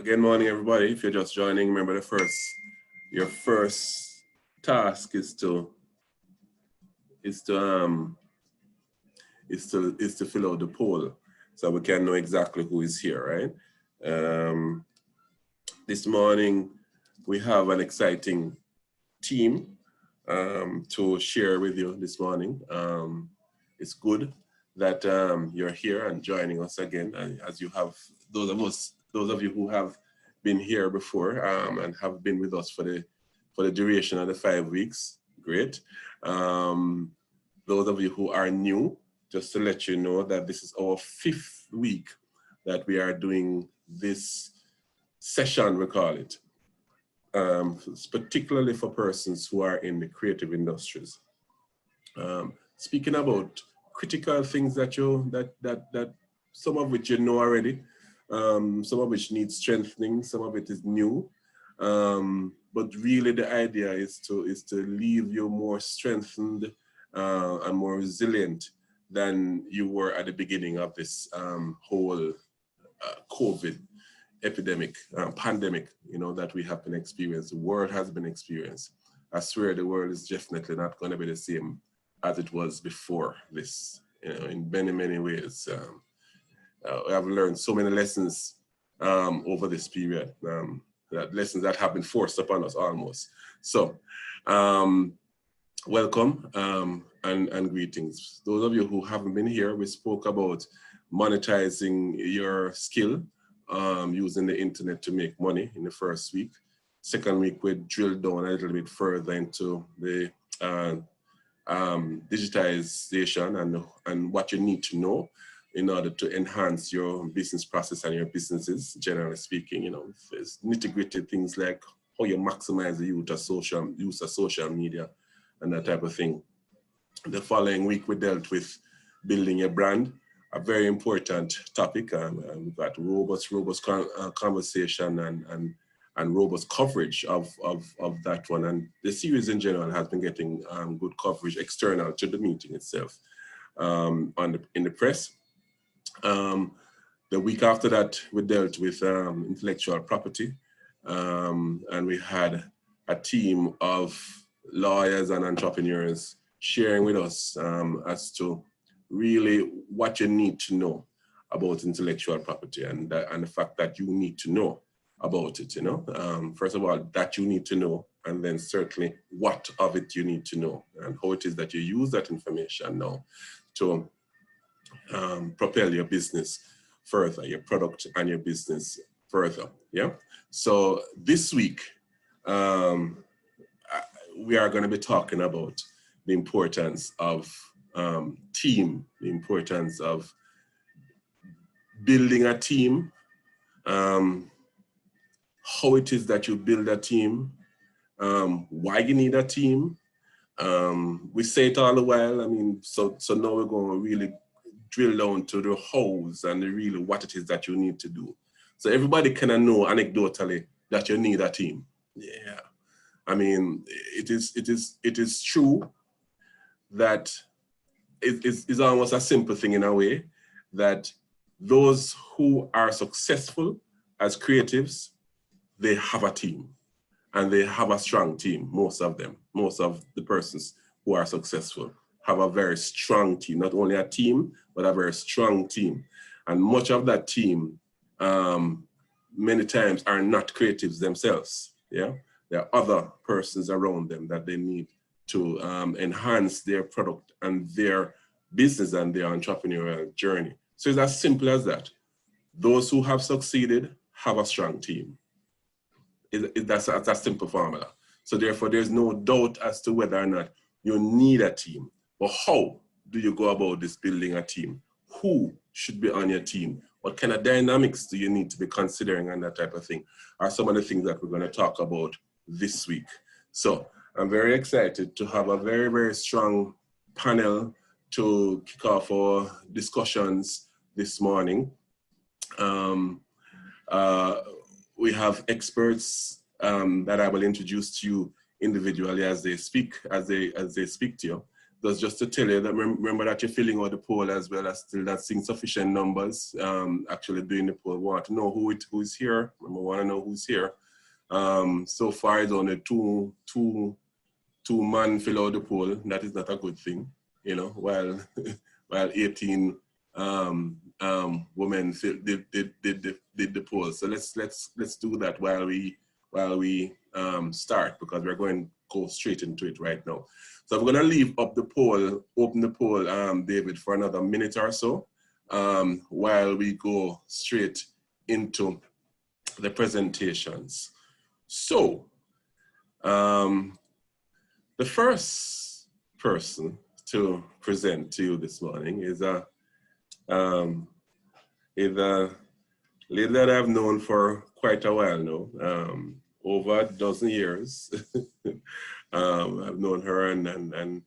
Good morning, everybody. If you're just joining, remember your first task is to fill out the poll so we can know exactly who is here, right? This morning we have an exciting team to share with you this morning. It's good that you're here and joining us again, as you have those of you who have been here before and have been with us for the duration of the 5 weeks. Great. Those of you who are new, just to let you know that this is our 5th week that we are doing this session, we call it, particularly for persons who are in the creative industries. Speaking about critical things that some of which you know already, some of which need strengthening, some of it is new, but really the idea is to leave you more strengthened and more resilient than you were at the beginning of this whole COVID epidemic, pandemic, that we have been experiencing. The world has been experienced. I swear the world is definitely not going to be the same as it was before this, in many, many ways. We have learned so many lessons over this period, lessons that have been forced upon us almost. So, welcome and greetings. Those of you who haven't been here, we spoke about monetizing your skill using the internet to make money in the first week. Second week, we drilled down a little bit further into the digitization and what you need to know in order to enhance your business process and your businesses, generally speaking. There's nitty-gritty things like how you maximize the use of social media and that type of thing. The following week, we dealt with building a brand, a very important topic. We've got robust conversation and robust coverage of that one. And the series in general has been getting good coverage external to the meeting itself in the press. The week after that, we dealt with intellectual property, and we had a team of lawyers and entrepreneurs sharing with us as to really what you need to know about intellectual property and the fact that you need to know about it. First of all, that you need to know, and then certainly what of it you need to know and how it is that you use that information now to propel your business further, your product and your business further. Yeah. So this week, we are going to be talking about the importance of team, the importance of building a team, how it is that you build a team, why you need a team. We say it all the while. So now we're going to really drill down to the hows and really what it is that you need to do. So everybody kind of know anecdotally that you need a team. Yeah. It is true that it's almost a simple thing in a way that those who are successful as creatives, they have a team and they have a strong team. Most of the persons who are successful have a very strong team, not only a team, but a very strong team. And much of that team, many times are not creatives themselves. Yeah, there are other persons around them that they need to enhance their product and their business and their entrepreneurial journey. So it's as simple as that. Those who have succeeded have a strong team. That's a simple formula. So therefore, there's no doubt as to whether or not you need a team. But how do you go about this building a team? Who should be on your team? What kind of dynamics do you need to be considering and that type of thing are some of the things that we're going to talk about this week. So I'm very excited to have a very, very strong panel to kick off our discussions this morning. We have experts that I will introduce to you individually as they speak to you. just to tell you that remember that you're filling out the poll as well as still not seeing sufficient numbers actually doing the poll. We want to know who's here. Remember, we want to know who's here. So far it's only two man fill out the poll. That is not a good thing, you know, while 18 women did the poll. So let's do that while we start, because we're going to go straight into it right now. So I'm going to leave up the poll, open the poll, David, for another minute or so, while we go straight into the presentations. So, the first person to present to you this morning is a lady that I've known for quite a while now, over a dozen years. I've known her and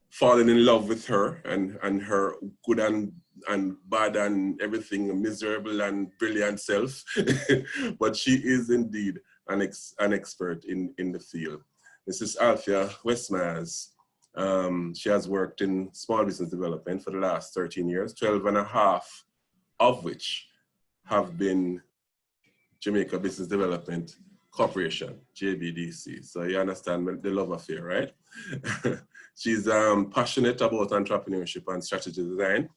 fallen in love with her and her good and bad and everything, miserable and brilliant self. But she is indeed an expert in the field. This is Althea Christmas. She has worked in small business development for the last 13 years, 12 and a half of which have been Jamaica Business Development Corporation, JBDC. So you understand the love affair, right? She's passionate about entrepreneurship and strategy design,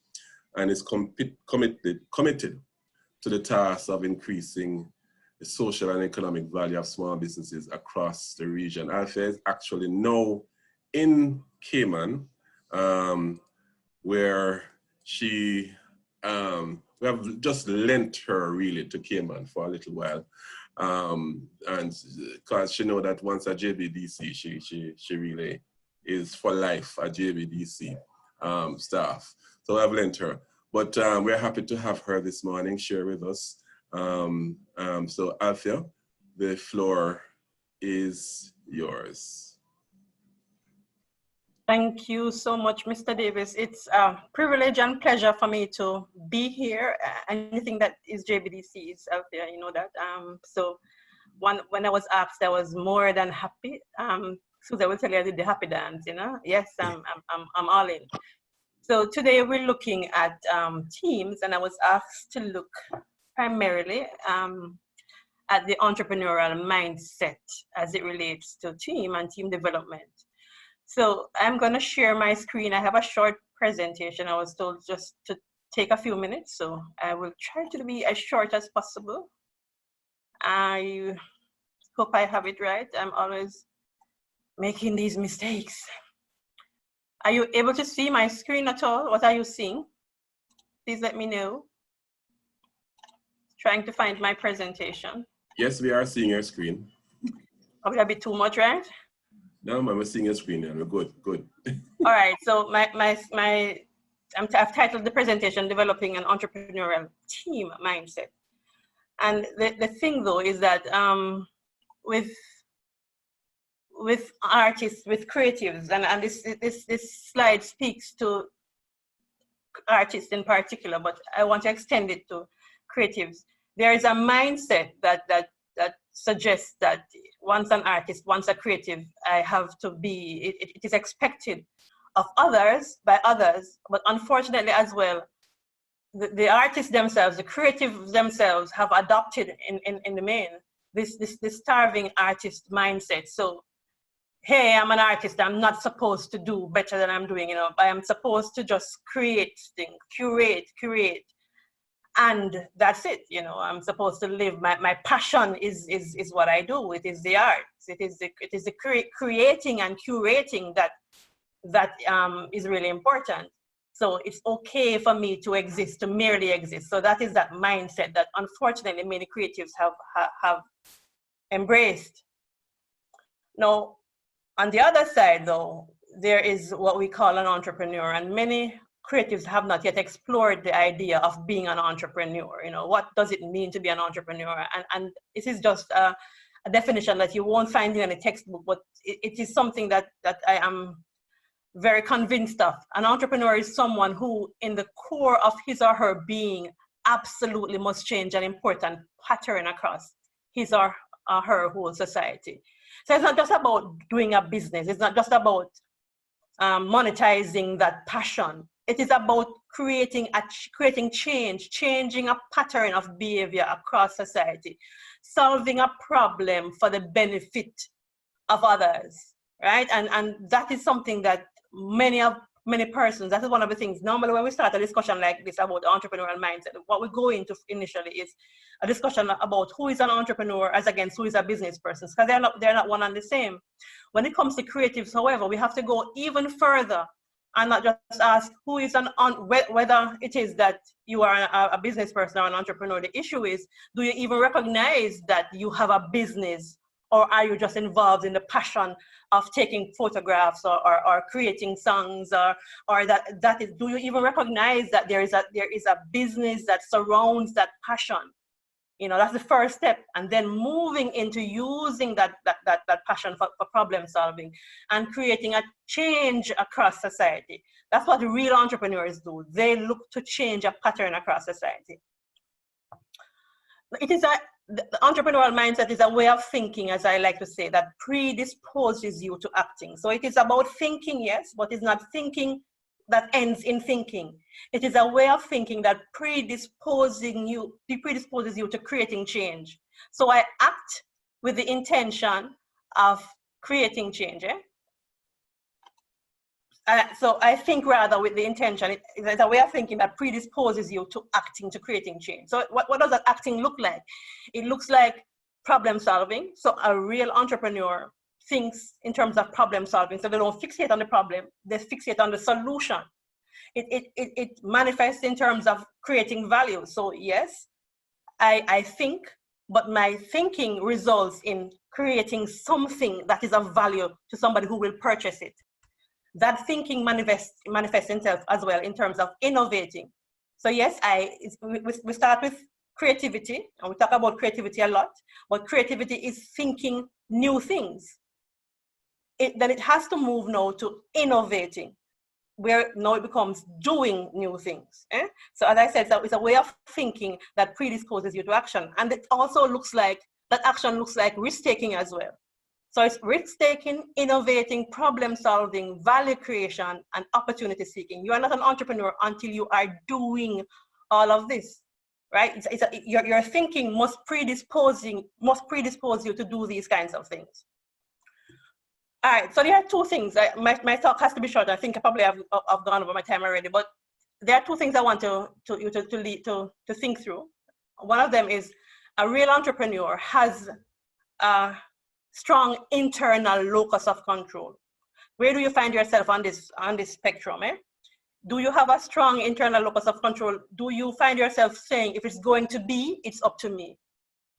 and is committed to the task of increasing the social and economic value of small businesses across the region. Althea is actually now in Cayman, where she, we have just lent her really to Cayman for a little while. And because she know that once a JBDC, she really is for life a JBDC staff. So I've lent her. But we're happy to have her this morning share with us. So Althea, the floor is yours. Thank you so much, Mr. Davis. It's a privilege and pleasure for me to be here. Anything that is JBDC is Althea, you know that. So when I was asked, I was more than happy. Susan will tell you I did the happy dance, you know. Yes, I'm all in. So today we're looking at teams, and I was asked to look primarily at the entrepreneurial mindset as it relates to team and team development. So I'm going to share my screen. I have a short presentation. I was told just to take a few minutes, so I will try to be as short as possible. I hope I have it right. I'm always making these mistakes. Are you able to see my screen at all? What are you seeing? Please let me know. Trying to find my presentation. Yes, we are seeing your screen. Would that be too much, right? No, we're seeing your screen now. We're good. All right, so I've titled the presentation, Developing an Entrepreneurial Team Mindset. And the thing though is that with artists, with creatives, and this slide speaks to artists in particular, but I want to extend it to creatives. There is a mindset that suggests that once an artist, once a creative, I have to be, it is expected of others, by others, but unfortunately as well, the artists themselves, the creatives themselves have adopted in the main, this starving artist mindset. So, hey, I'm an artist, I'm not supposed to do better than I'm doing, you know, I am supposed to just create things, curate, and that's it, you know, I'm supposed to live, my passion is what I do, it is the arts, it is the creating and curating that is really important. So it's okay for me to exist, to merely exist. So that is that mindset that unfortunately many creatives have embraced. Now, on the other side though, there is what we call an entrepreneur, and many creatives have not yet explored the idea of being an entrepreneur. You know, what does it mean to be an entrepreneur? And this is just a definition that you won't find in any textbook, but it is something that I am very convinced of. An entrepreneur is someone who, in the core of his or her being, absolutely must change an important pattern across his or her whole society. So it's not just about doing a business. It's not just about monetizing that passion. It is about creating change, changing a pattern of behavior across society, solving a problem for the benefit of others, right? And that is something that many persons, that is one of the things. Normally when we start a discussion like this about entrepreneurial mindset, what we go into initially is a discussion about who is an entrepreneur as against who is a business person, because they're not one and the same. When it comes to creatives, however, we have to go even further and not just ask who is whether it is that you are a business person or an entrepreneur. The issue is, do you even recognize that you have a business, or are you just involved in the passion of taking photographs or creating songs, or that is, do you even recognize that there is a business that surrounds that passion? You know, that's the first step, and then moving into using that passion for problem solving and creating a change across society. That's what real entrepreneurs do. They look to change a pattern across society. The entrepreneurial mindset is a way of thinking, as I like to say, that predisposes you to acting. So it is about thinking, yes, but it's not thinking that ends in thinking. It is a way of thinking that predisposes you to creating change. So I act with the intention of creating change. So I think rather with the intention. It's a way of thinking that predisposes you to acting, to creating change. So what does that acting look like? It looks like problem solving. So a real entrepreneur thinks in terms of problem solving. So they don't fixate on the problem, they fixate on the solution. It manifests in terms of creating value. So yes, I think, but my thinking results in creating something that is of value to somebody who will purchase it. That thinking manifests itself as well in terms of innovating. So yes, we start with creativity, and we talk about creativity a lot, but creativity is thinking new things. Then it has to move now to innovating, where now it becomes doing new things. So as I said, it's a way of thinking that predisposes you to action. And it also looks like, that action looks like risk-taking as well. So it's risk-taking, innovating, problem-solving, value creation, and opportunity-seeking. You are not an entrepreneur until you are doing all of this, right? Your thinking must predispose you to do these kinds of things. All right, so there are two things. My talk has to be short. I think I probably have gone over my time already, but there are two things I want you to think through. One of them is a real entrepreneur has a strong internal locus of control. Where do you find yourself on this spectrum? Do you have a strong internal locus of control? Do you find yourself saying, if it's going to be, it's up to me?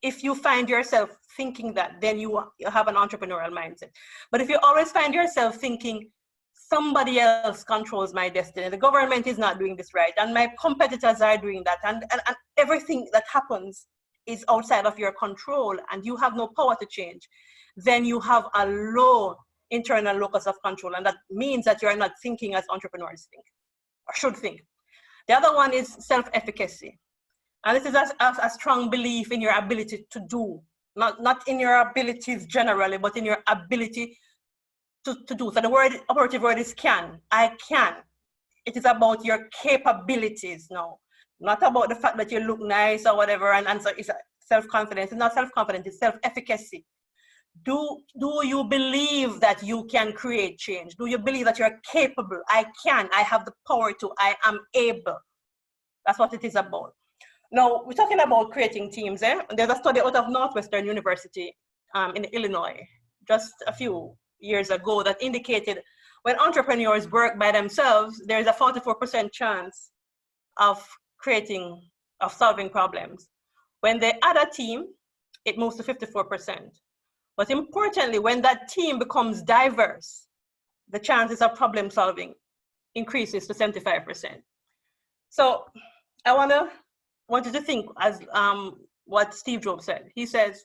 If you find yourself thinking that, then you have an entrepreneurial mindset. But if you always find yourself thinking, somebody else controls my destiny, the government is not doing this right, and my competitors are doing that, and everything that happens is outside of your control, and you have no power to change, then you have a low internal locus of control, and that means that you are not thinking as entrepreneurs think, or should think. The other one is self-efficacy. And this is a strong belief in your ability to do, not in your abilities generally, but in your ability to do. So the operative word is can. I can. It is about your capabilities now, not about the fact that you look nice or whatever. And so it's self-confidence. It's not self-confidence, it's self-efficacy. Do you believe that you can create change? Do you believe that you're capable? I can. I have the power to. I am able. That's what it is about. Now, we're talking about creating teams. There's a study out of Northwestern University in Illinois just a few years ago that indicated when entrepreneurs work by themselves, there's a 44% chance of solving problems. When they add a team, it moves to 54%. But importantly, when that team becomes diverse, the chances of problem solving increases to 75%. So I wanted to think as what Steve Jobs said. He says,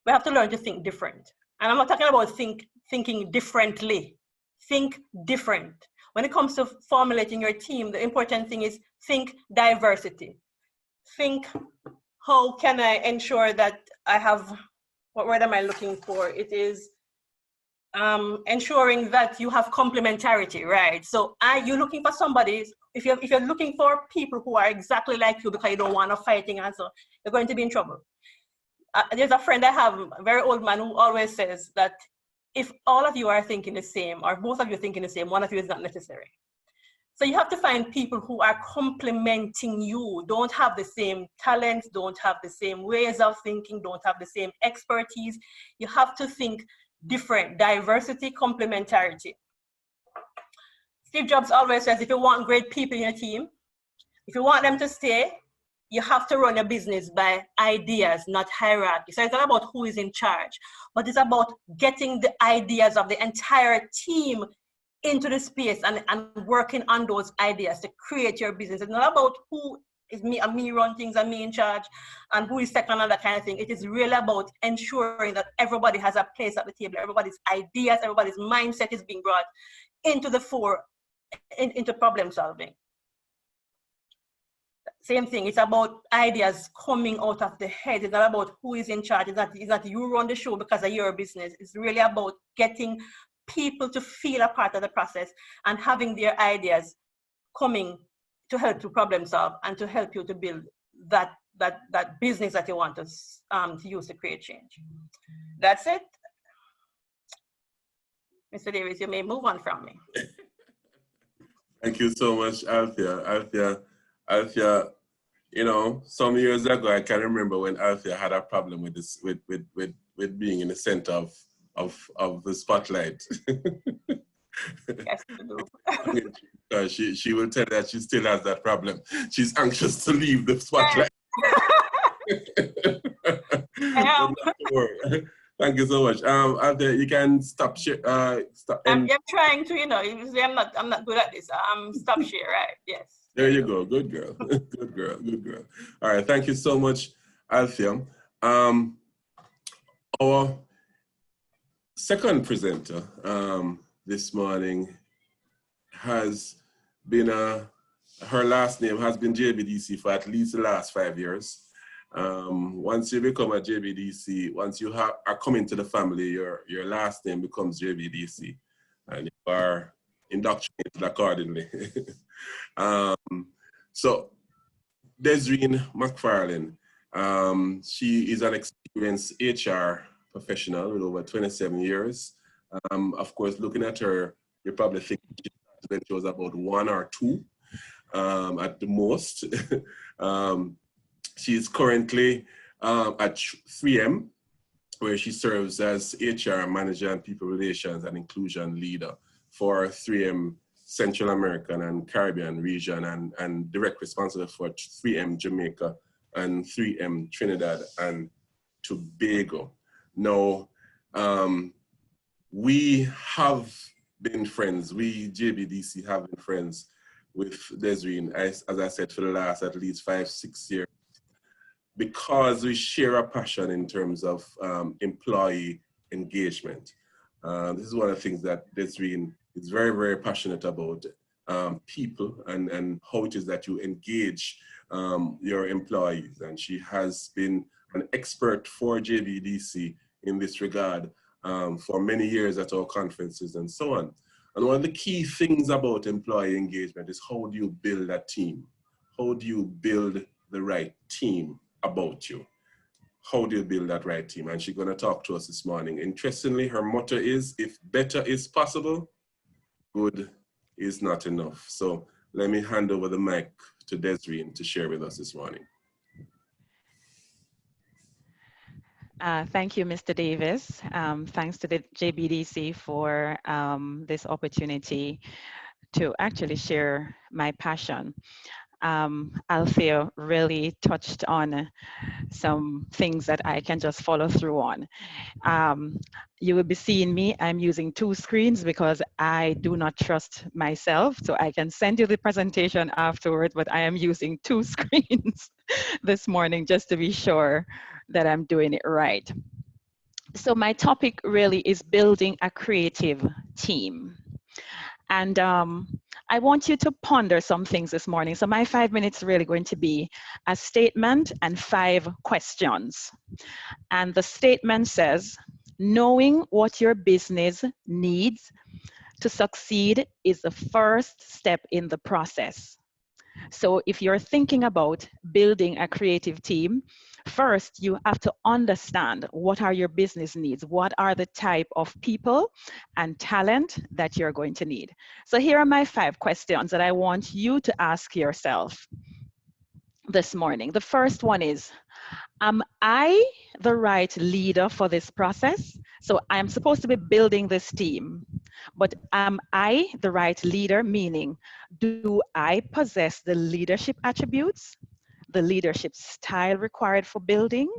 we have to learn to think different. And I'm not talking about thinking differently. Think different. When it comes to formulating your team, the important thing is think diversity. Think, how can I ensure that I have, what word am I looking for? It is ensuring that you have complementarity, right? So you're looking for somebody, if you're looking for people who are exactly like you because you don't want to fighting and so, you're going to be in trouble. There's a friend I have, a very old man, who always says that if all of you are thinking the same, or both of you thinking the same, one of you is not necessary. So you have to find people who are complementing you, don't have the same talents, don't have the same ways of thinking, don't have the same expertise. You have to think different, diversity, complementarity. Steve Jobs always says, if you want great people in your team, if you want them to stay, you have to run a business by ideas, not hierarchy. So it's not about who is in charge, but it's about getting the ideas of the entire team into the space and working on those ideas to create your business. It's not about who is me run things and me in charge and who is second and that kind of thing. It is really about ensuring that everybody has a place at the table, everybody's ideas, everybody's mindset is being brought into the fore, into problem solving. Same thing, it's about ideas coming out of the head. It's not about who is in charge. It's not you run the show because of your business. It's really about getting people to feel a part of the process and having their ideas coming to help to problem solve and to help you to build that business that you want to use to create change. That's it. Mr. Davis, you may move on from me. Thank you so much, Althea. Althea, you know, some years ago, I can remember when Althea had a problem with this, with being in the center of the spotlight. Yes, I do. She will tell that she still has that problem. She's anxious to leave the spotlight. Thank you so much. Althea, you can stop share. I'm trying to, you know, I'm not good at this. Stop share, right? Yes. There you go. Good girl. Good girl. Good girl. All right. Thank you so much, Althea. Our second presenter this morning has been her last name has been JBDC for at least the last 5 years. Once you become a JBDC, once you are coming to the family, your last name becomes JBDC, and you are indoctrinated accordingly. So Desrine Mcfarland, she is an experienced HR professional with over 27 years. Of course, looking at her, you probably think she was about 1 or 2 at the most. She's currently at 3M, where she serves as HR manager and people relations and inclusion leader for 3M Central American and Caribbean region, and direct responsible for 3M Jamaica and 3M Trinidad and Tobago. Now, we have been friends, we JBDC have been friends with Desrine, as I said, for the last at least 5-6 years, because we share a passion in terms of employee engagement. This is one of the things that Desrine is very, very passionate about, people and how it is that you engage your employees. And she has been an expert for JBDC in this regard for many years at our conferences and so on. And one of the key things about employee engagement is, how do you build a team? How do you build the right team about you? How do you build that right team? And she's going to talk to us this morning. Interestingly, her motto is, if better is possible, good is not enough. So let me hand over the mic to Desrine to share with us this morning. Thank you, Mr. Davis. Thanks to the JBDC for this opportunity to actually share my passion. Althea really touched on some things that I can just follow through on. You will be seeing me, I'm using 2 screens because I do not trust myself. So I can send you the presentation afterwards, but I am using 2 screens this morning just to be sure that I'm doing it right. So my topic really is building a creative team. And I want you to ponder some things this morning. So my 5 minutes are really going to be a statement and 5 questions. And the statement says, Knowing what your business needs to succeed is the first step in the process. So if you're thinking about building a creative team, first you have to understand what are your business needs, what are the type of people and talent that you're going to need. So here are my 5 questions that I want you to ask yourself this morning. The first one is, am I the right leader for this process? So I'm supposed to be building this team, but am I the right leader? Meaning, do I possess the leadership attributes, the leadership style required for building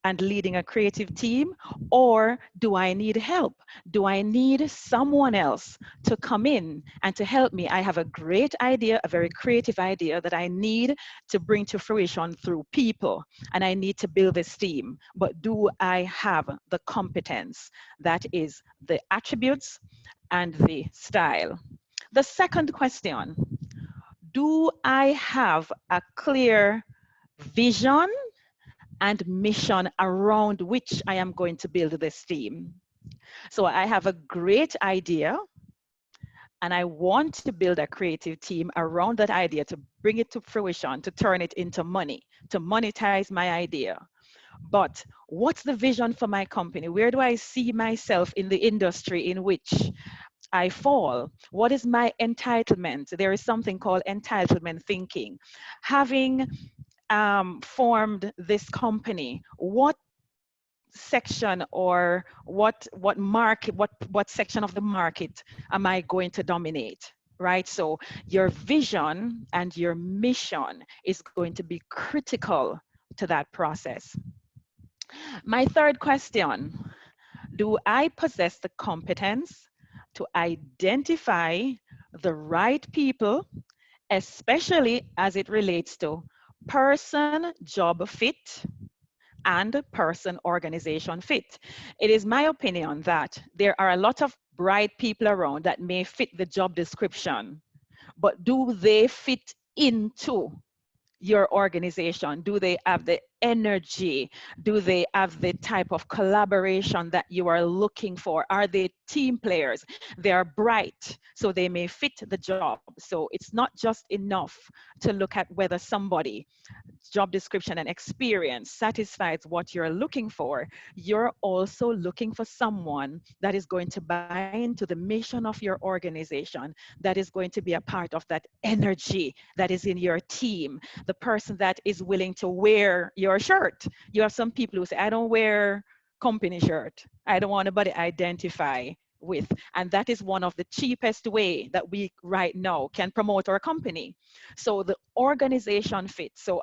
and leading a creative team? Or do I need help? Do I need someone else to come in and to help me? I have a great idea, a very creative idea that I need to bring to fruition through people, and I need to build this team. But do I have the competence? That is the attributes and the style. The second question, do I have a clear vision and mission around which I am going to build this team? So I have a great idea and I want to build a creative team around that idea to bring it to fruition, to turn it into money, to monetize my idea. But what's the vision for my company? Where do I see myself in the industry in which I fall? What is my entitlement? There is something called entitlement thinking. Having formed this company, what section or what market, what section of the market am I going to dominate? Right? So your vision and your mission is going to be critical to that process. My third question, do I possess the competence to identify the right people, especially as it relates to person job fit and person organization fit? It is my opinion that there are a lot of bright people around that may fit the job description, but do they fit into your organization? Do they have the energy? Do they have the type of collaboration that you are looking for? Are they team players? They are bright, so they may fit the job. So it's not just enough to look at whether somebody job description and experience satisfies what you're looking for. You're also looking for someone that is going to buy into the mission of your organization, that is going to be a part of that energy that is in your team, the person that is willing to wear your shirt. You have some people who say, I don't wear company shirt. I don't want anybody to identify with. And that is one of the cheapest way that we right now can promote our company. So the organization fit. So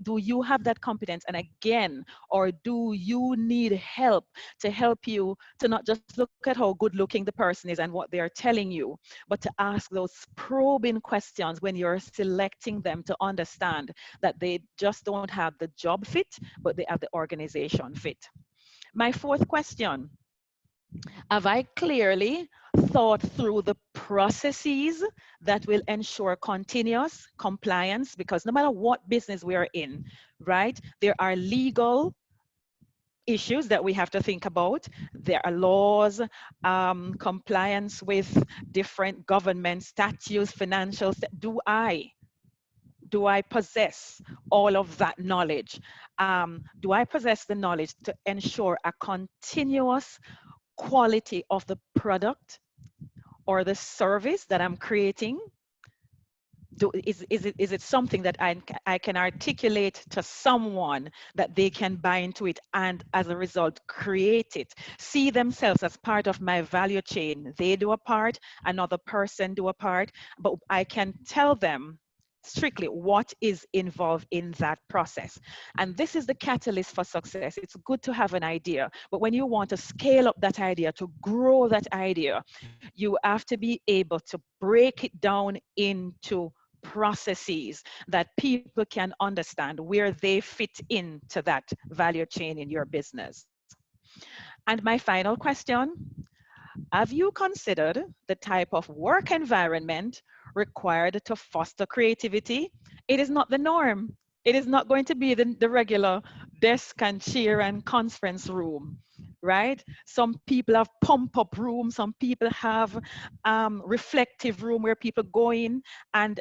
do you have that competence? And again, or do you need help to help you to not just look at how good looking the person is and what they're telling you, but to ask those probing questions when you're selecting them, to understand that they just don't have the job fit, but they have the organization fit. My fourth question, have I clearly thought through the processes that will ensure continuous compliance? Because no matter what business we are in, right, there are legal issues that we have to think about. There are laws, compliance with different government statutes, financials. Do I possess all of that knowledge? Do I possess the knowledge to ensure a continuous quality of the product or the service that I'm creating? Is it something that I can articulate to someone that they can buy into it and as a result create it, see themselves as part of my value chain? They do a part, another person do a part, but I can tell them strictly what is involved in that process. And this is the catalyst for success. It's good to have an idea, but when you want to scale up that idea, to grow that idea, you have to be able to break it down into processes that people can understand where they fit into that value chain in your business. And my final question, have you considered the type of work environment required to foster creativity? It is not the norm. It is not going to be the regular desk and chair and conference room, right? Some people have pump-up rooms, some people have reflective room where people go in and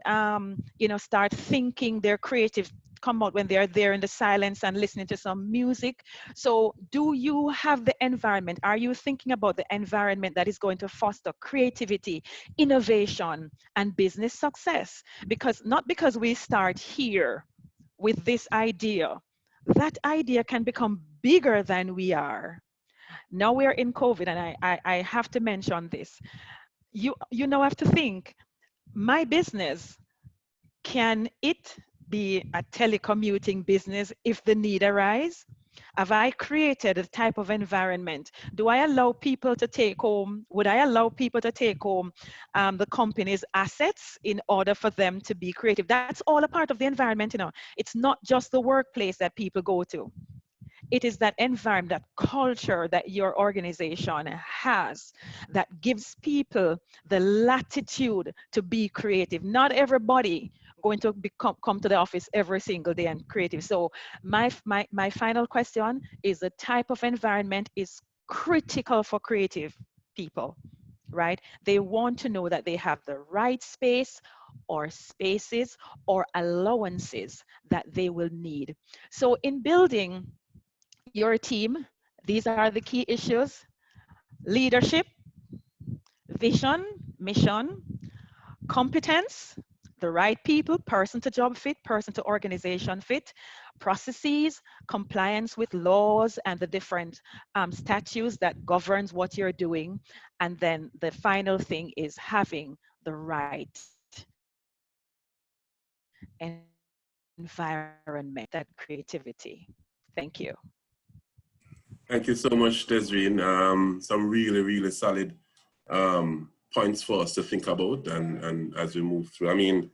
you know, start thinking their creative come out when they're there in the silence and listening to some music. So do you have the environment? Are you thinking about the environment that is going to foster creativity, innovation, and business success? Because not because we start here with this idea, that idea can become bigger than we are. Now we're in COVID, and I have to mention this. You now have to think, my business, can it be a telecommuting business if the need arise? Have I created a type of environment? Do I allow people to take home, would I allow people to take home the company's assets in order for them to be creative? That's all a part of the environment, you know. It's not just the workplace that people go to. It is that environment, that culture that your organization has that gives people the latitude to be creative. Not everybody going to come to the office every single day and creative. So my final question is, the type of environment is critical for creative people, right? They want to know that they have the right space or spaces or allowances that they will need. So in building your team, these are the key issues: leadership, vision, mission, competence, the right people, person to job fit, person to organization fit, processes, compliance with laws and the different statutes that governs what you're doing. And then the final thing is having the right environment, that creativity. Thank you. Thank you so much, Desrine. Some really, really solid points for us to think about, and as we move through. I mean,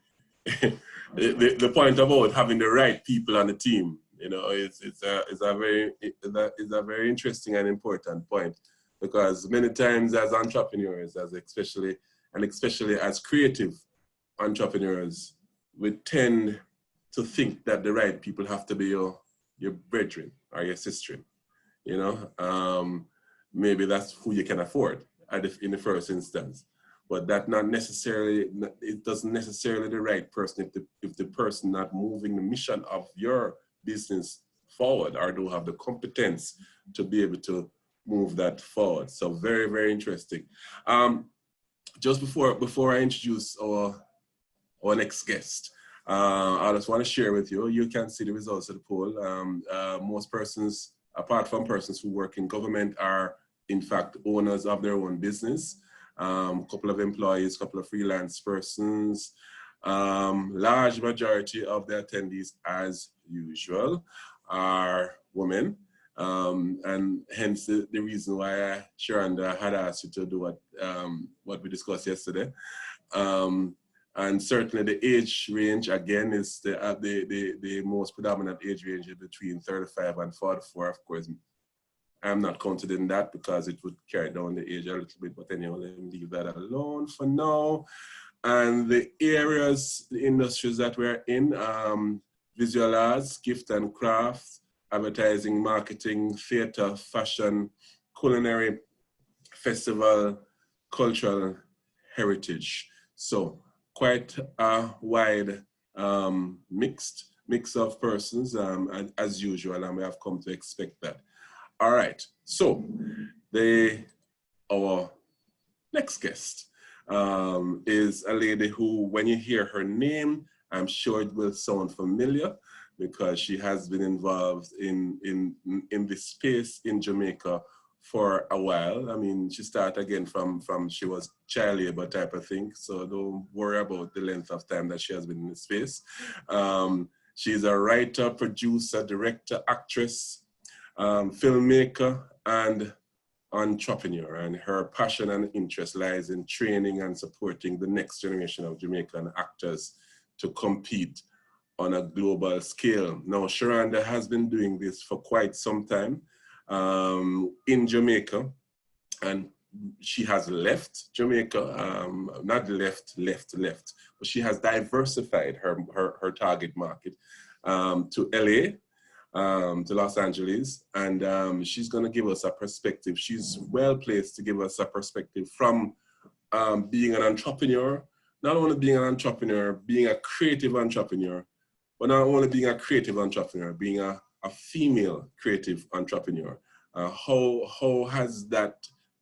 the point about having the right people on the team, you know, is a very interesting and important point, because many times as entrepreneurs, especially as creative entrepreneurs, we tend to think that the right people have to be your brethren or your sister. You know, maybe that's who you can afford in the first instance, but that not necessarily, it doesn't necessarily the right person if the person not moving the mission of your business forward, or don't have the competence to be able to move that forward. So very, very interesting. Just before I introduce our next guest, I just want to share with you, you can see the results of the poll. Most persons, apart from persons who work in government, are in fact owners of their own business. Couple of employees, couple of freelance persons. Large majority of the attendees, as usual, are women. And hence the reason why Sharonda had asked you to do what we discussed yesterday. And certainly the age range, again, is the most predominant age range is between 35 and 44. Of course, I'm not counted in that because it would carry down the age a little bit, but anyway, let me leave that alone for now. And the areas, the industries that we're in, visual arts, gift and crafts, advertising, marketing, theater, fashion, culinary, festival, cultural heritage. So quite a wide mix of persons, as usual, and we have come to expect that. All right, so our next guest is a lady who, when you hear her name, I'm sure it will sound familiar, because she has been involved in this space in Jamaica for a while. I mean, she started again from she was child labor type of thing, so don't worry about the length of time that she has been in the space. She's a writer, producer, director, actress, filmmaker, and entrepreneur, and her passion and interest lies in training and supporting the next generation of Jamaican actors to compete on a global scale. Now, Sheranda has been doing this for quite some time in Jamaica, and she has left Jamaica, not left, but she has diversified her target market to LA, to Los Angeles, and she's going to give us a perspective. She's well placed to give us a perspective from being an entrepreneur, not only being an entrepreneur, being a creative entrepreneur, but not only being a creative entrepreneur, being a female creative entrepreneur. How has that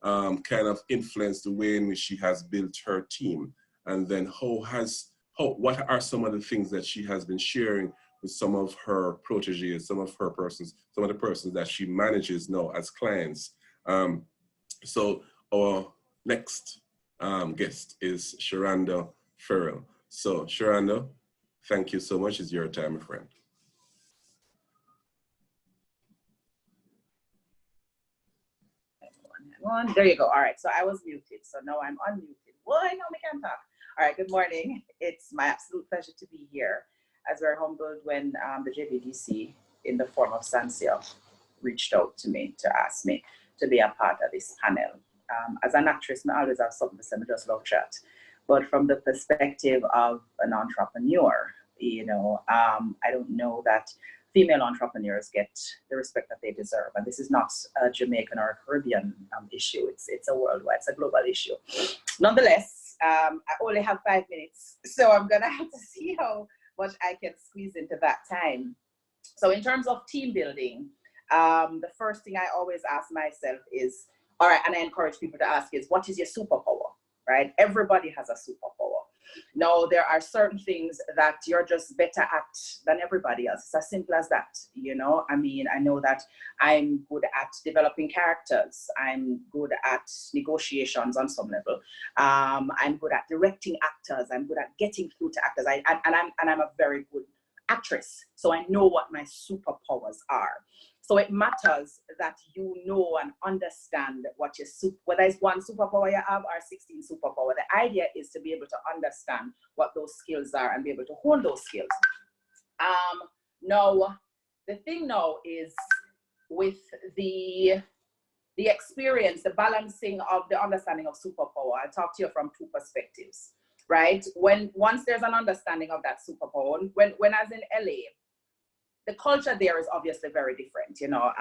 kind of influenced the way in which she has built her team? And then what are some of the things that she has been sharing with some of her proteges, some of the persons that she manages now as clients? So our next guest is Sharonda Farrell. So Sherando, thank you so much. It's your time, my friend. There you go. All right, so I was muted, so now I'm unmuted. Well, I know we can talk. All right, good morning. It's my absolute pleasure to be here, as we're humbled when the JBDC, in the form of Sansia, reached out to me to ask me to be a part of this panel. As an actress, I always have something to say, I just love chat. But from the perspective of an entrepreneur, you know, I don't know that female entrepreneurs get the respect that they deserve. And this is not a Jamaican or a Caribbean issue. It's a worldwide, it's a global issue. Nonetheless, I only have 5 minutes, so I'm gonna have to see how much I can squeeze into that time. So in terms of team building, the first thing I always ask myself is, all right, and I encourage people to ask is, what is your superpower, right? Everybody has a superpower. Now, there are certain things that you're just better at than everybody else. It's as simple as that, you know? I mean, I know that I'm good at developing characters. I'm good at negotiations on some level. I'm good at directing actors. I'm good at getting through to actors. I'm a very good actress. So I know what my superpowers are. So it matters that you know and understand what your whether it's one superpower you have or 16 superpower. The idea is to be able to understand what those skills are and be able to hone those skills. Now, the thing now is with the experience, the balancing of the understanding of superpower. I'll talk to you from two perspectives, right? Once there's an understanding of that superpower, when I was in LA, the culture there is obviously very different. You know,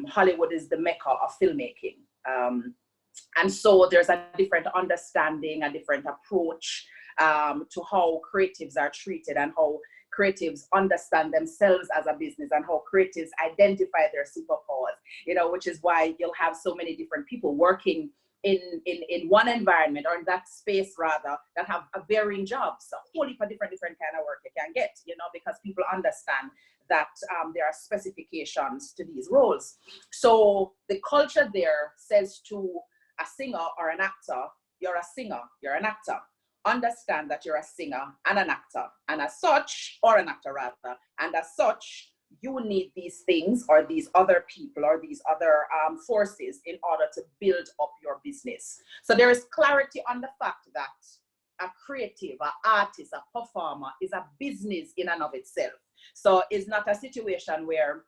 Hollywood is the mecca of filmmaking. And so there's a different understanding, a different approach to how creatives are treated and how creatives understand themselves as a business and how creatives identify their superpowers, you know, which is why you'll have so many different people working in one environment or in that space rather that have a varying jobs, a whole heap of different kind of work you can get, you know, because people understand that there are specifications to these roles. So the culture there says to a singer or an actor, you're a singer, you're an actor. Understand that you're a singer and an actor, and as such, or an actor rather, and as such, you need these things or these other people or these other forces in order to build up your business. So there is clarity on the fact that a creative, an artist, a performer is a business in and of itself. So it's not a situation where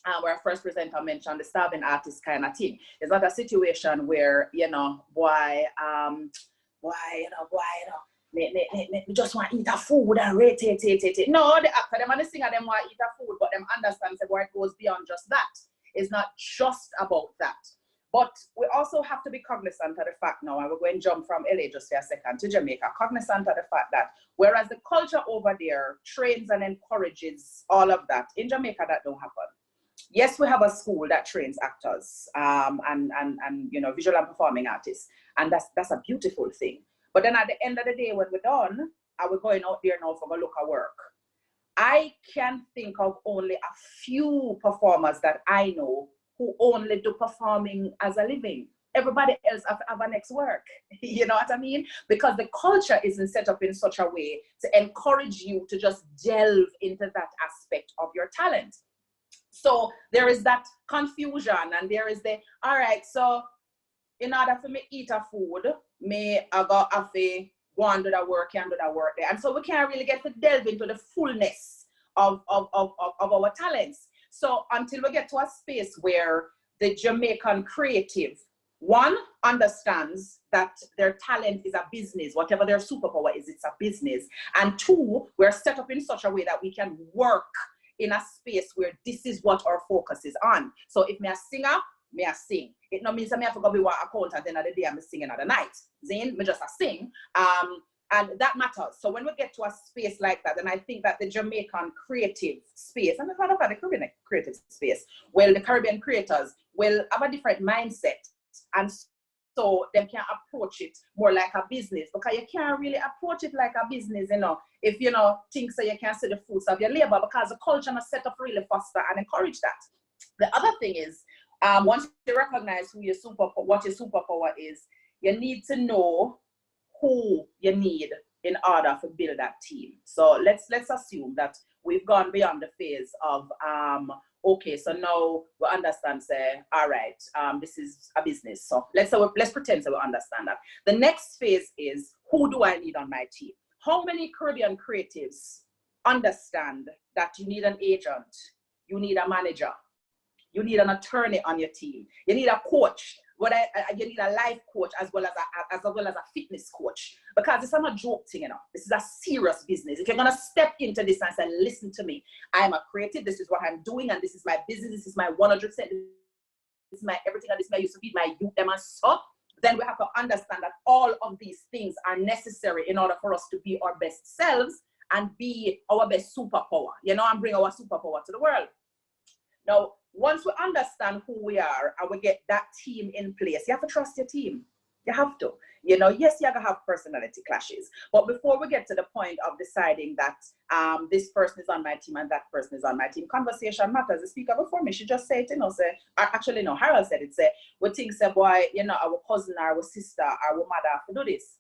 our first presenter mentioned the starving artist kind of thing. It's not a situation where, you know, me just want to eat a food and rate it. No, the actor, them and the singer, them want to eat a food, but them understand that it goes beyond just that. It's not just about that. But we also have to be cognizant of the fact now, and we're going to jump from LA just for a second to Jamaica, cognizant of the fact that whereas the culture over there trains and encourages all of that, in Jamaica that don't happen. Yes, we have a school that trains actors and you know, visual and performing artists, and that's a beautiful thing. But then at the end of the day, when we're done, and we're going out there now for a look at work, I can think of only a few performers that I know who only do performing as a living. Everybody else have a next work. You know what I mean? Because the culture isn't set up in such a way to encourage you to just delve into that aspect of your talent. So there is that confusion, and there is the, all right, so in order for me eat a food, I go have to go and do that work and do that work there. And so we can't really get to delve into the fullness of our talents. So until we get to a space where the Jamaican creative, one, understands that their talent is a business, whatever their superpower is, it's a business. And two, we're set up in such a way that we can work in a space where this is what our focus is on. So if me a singer, me a sing. It no means that me have to go be one account at the end of the day and me singing at the night. Then me just a sing. And that matters. So when we get to a space like that, and I think that the Jamaican creative space, and it's not about the Caribbean creative space, well, the Caribbean creators will have a different mindset. And so they can approach it more like a business, because you can't really approach it like a business, you know, if you know things that you can't see the fruits of your labor, because the culture must set up really foster and encourage that. The other thing is, once you recognize who your what your superpower is, you need to know who you need in order to build that team. So let's assume that we've gone beyond the phase of okay, so now we understand, say, all right, this is a business. So let's pretend that we understand that. The next phase is, who do I need on my team? How many Caribbean creatives understand that you need an agent, you need a manager, you need an attorney on your team, you need a coach, you need a life coach as well as a fitness coach, because it's not a joke thing, you know. This is a serious business. If you're gonna step into this and say, listen to me, I'm a creative, this is what I'm doing, and this is my business, this is my 100%, this is my everything, and this is my used to feed my youth, them and so, then we have to understand that all of these things are necessary in order for us to be our best selves and be our best superpower, you know, and bring our superpower to the world. Now, once we understand who we are and we get that team in place, you have to trust your team. You have to. You know, yes, you have to have personality clashes. But before we get to the point of deciding that this person is on my team and that person is on my team, conversation matters. The speaker before me, she just said, you know, say, actually, no, Harold said it, say, we think, say, boy, you know, our cousin, our sister, our mother have to do this.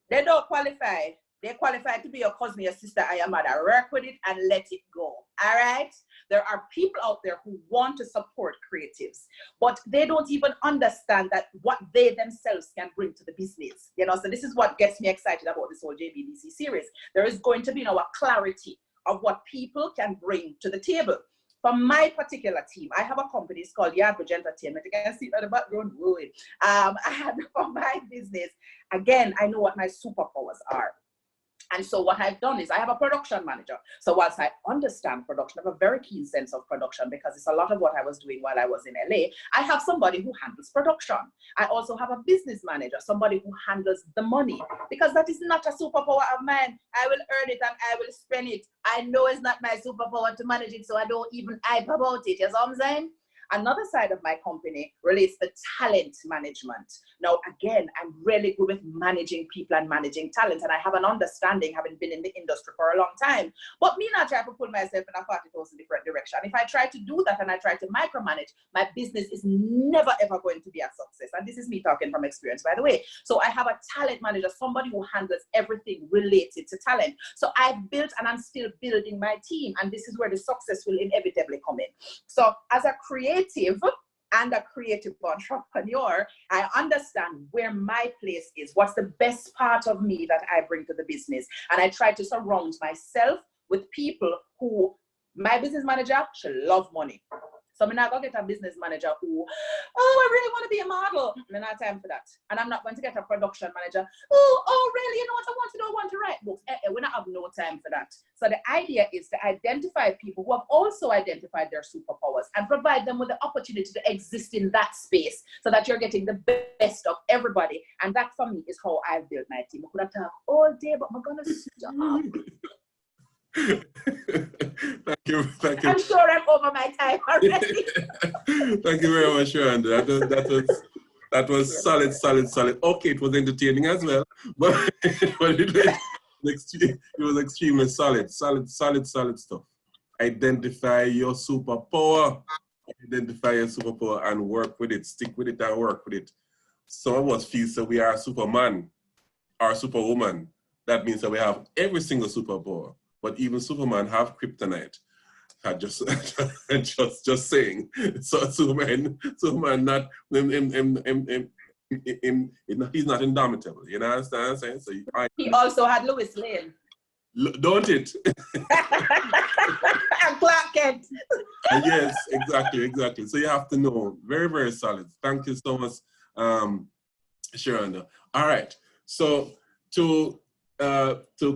They don't qualify. They qualify to be your cousin, your sister, and your mother. Work with it and let it go. All right? There are people out there who want to support creatives, but they don't even understand that what they themselves can bring to the business. You know, so this is what gets me excited about this whole JBDC series. There is going to be now a clarity of what people can bring to the table. For my particular team, I have a company, it's called Yaad Entertainment. You can see it in the background. And for my business, again, I know what my superpowers are. And so what I've done is I have a production manager. So whilst I understand production, I have a very keen sense of production because it's a lot of what I was doing while I was in LA. I have somebody who handles production. I also have a business manager, somebody who handles the money, because that is not a superpower of mine. I will earn it and I will spend it. I know it's not my superpower to manage it, so I don't even hype about it. You know what I'm saying? Another side of my company relates to talent management. Now, again, I'm really good with managing people and managing talent, and I have an understanding, having been in the industry for a long time. But me not try to pull myself in a 40,000 different direction. If I try to do that and I try to micromanage, my business is never ever going to be a success. And this is me talking from experience, by the way. So I have a talent manager, somebody who handles everything related to talent. So I've built and I'm still building my team, and this is where the success will inevitably come in. So as a creative and a creative entrepreneur, I understand where my place is, what's the best part of me that I bring to the business. And I try to surround myself with people who, my business manager, she loves money. So I'm not going to get a business manager who, oh, I really want to be a model. I don't have time for that. And I'm not going to get a production manager, oh, really, you know what, I want to write books. We don't have no time for that. So the idea is to identify people who have also identified their superpowers and provide them with the opportunity to exist in that space so that you're getting the best of everybody. And that for me is how I built my team. I could have talked all day, but I'm going to stop. Thank you. I'm sure I'm over my time already. Thank you very much, Sherando. That was solid. Okay, it was entertaining as well, but it was extremely solid stuff. Identify your superpower. And work with it. Stick with it and work with it. Some of us feel so we are Superman or Superwoman. That means that we have every single superpower. But even Superman have kryptonite. Just saying. So Superman not he's not indomitable. You know what I'm saying? So he also had Lois Lane. Don't it? And Clark Kent. Yes, exactly. So you have to know. Very, very solid. Thank you so much, Sherando. All right. So to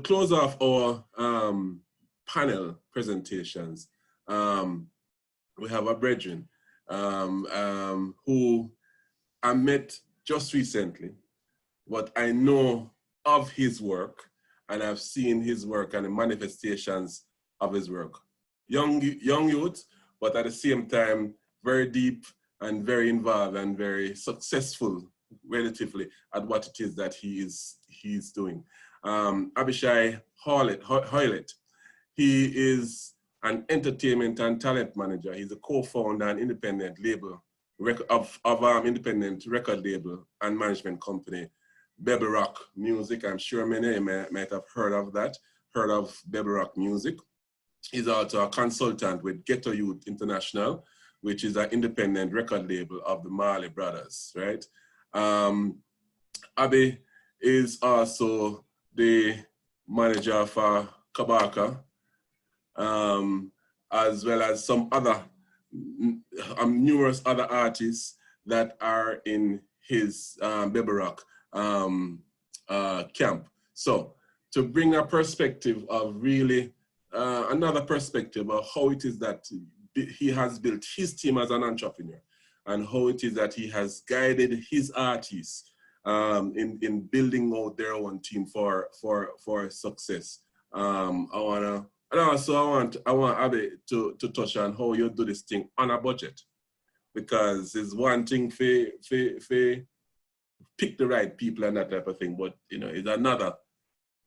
close off our panel presentations. We have a brethren who I met just recently, but I know of his work, and I've seen his work and the manifestations of his work. Young youth, but at the same time, very deep and very involved and very successful relatively at what it is that he's doing. Abishai Hoilett, he is an entertainment and talent manager. He's a co-founder and independent label of independent record label and management company, Bebble Rock Music. I'm sure many might have heard of that, heard of Bebble Rock Music. He's also a consultant with Ghetto Youth International, which is an independent record label of the Marley Brothers, right? Abby is also the manager for Kabaka, as well as some other, numerous other artists that are in his Bebble Rock camp. So to bring a perspective of really, another perspective of how it is that he has built his team as an entrepreneur and how it is that he has guided his artists in building out their own team for success. I want Abby to touch on how you do this thing on a budget, because it's one thing for pick the right people and that type of thing, but it's another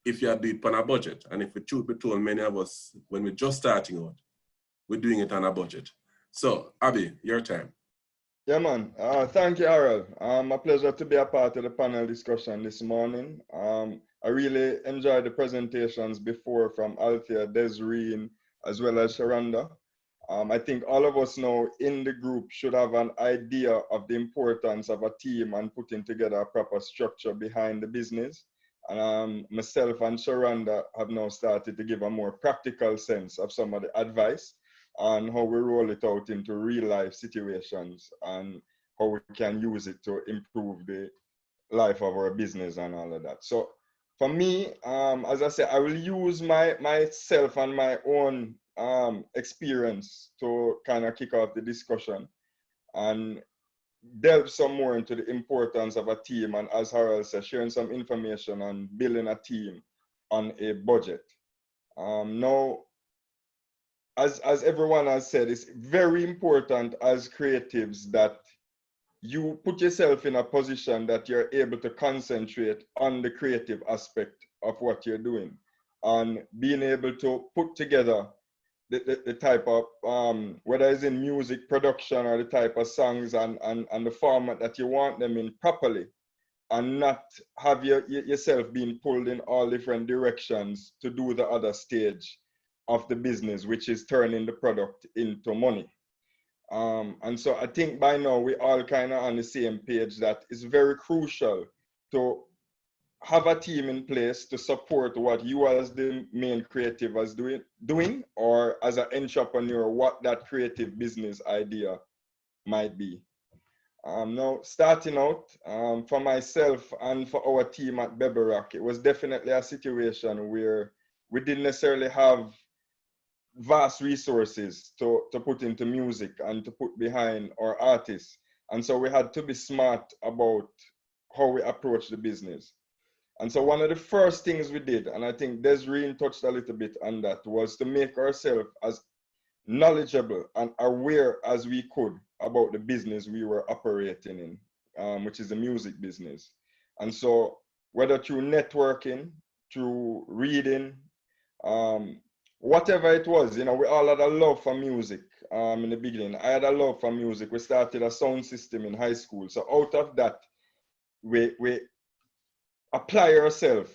if you do it on a budget. And if the truth be told, many of us, when we're just starting out, we're doing it on a budget. So Abby, your time. Yeah, man. Thank you, Harold. A pleasure to be a part of the panel discussion this morning. I really enjoyed the presentations before from Althea, Desrine, as well as Sheranda. I think all of us now in the group should have an idea of the importance of a team and putting together a proper structure behind the business. And myself and Sheranda have now started to give a more practical sense of some of the advice on how we roll it out into real life situations and how we can use it to improve the life of our business and all of that. So for me, as I said, I will use myself and my own experience to kind of kick off the discussion and delve some more into the importance of a team, and as Harold said, sharing some information on building a team on a budget. Now, as everyone has said, it's very important as creatives that you put yourself in a position that you're able to concentrate on the creative aspect of what you're doing and being able to put together the type of, whether it's in music production or the type of songs and the format that you want them in properly, and not have yourself being pulled in all different directions to do the other stage of the business, which is turning the product into money. And so I think by now we all kind of on the same page that it's very crucial to have a team in place to support what you as the main creative is doing, or as an entrepreneur, what that creative business idea might be. Now, starting out, for myself and for our team at Bebble Rock, it was definitely a situation where we didn't necessarily have vast resources to put into music and to put behind our artists. And so we had to be smart about how we approach the business. And so one of the first things we did, and I think Desrine touched a little bit on that, was to make ourselves as knowledgeable and aware as we could about the business we were operating in, which is the music business. And so whether through networking, through reading, whatever it was, we all had a love for music in the beginning. I had a love for music. We started a sound system in high school. So out of that, we apply ourselves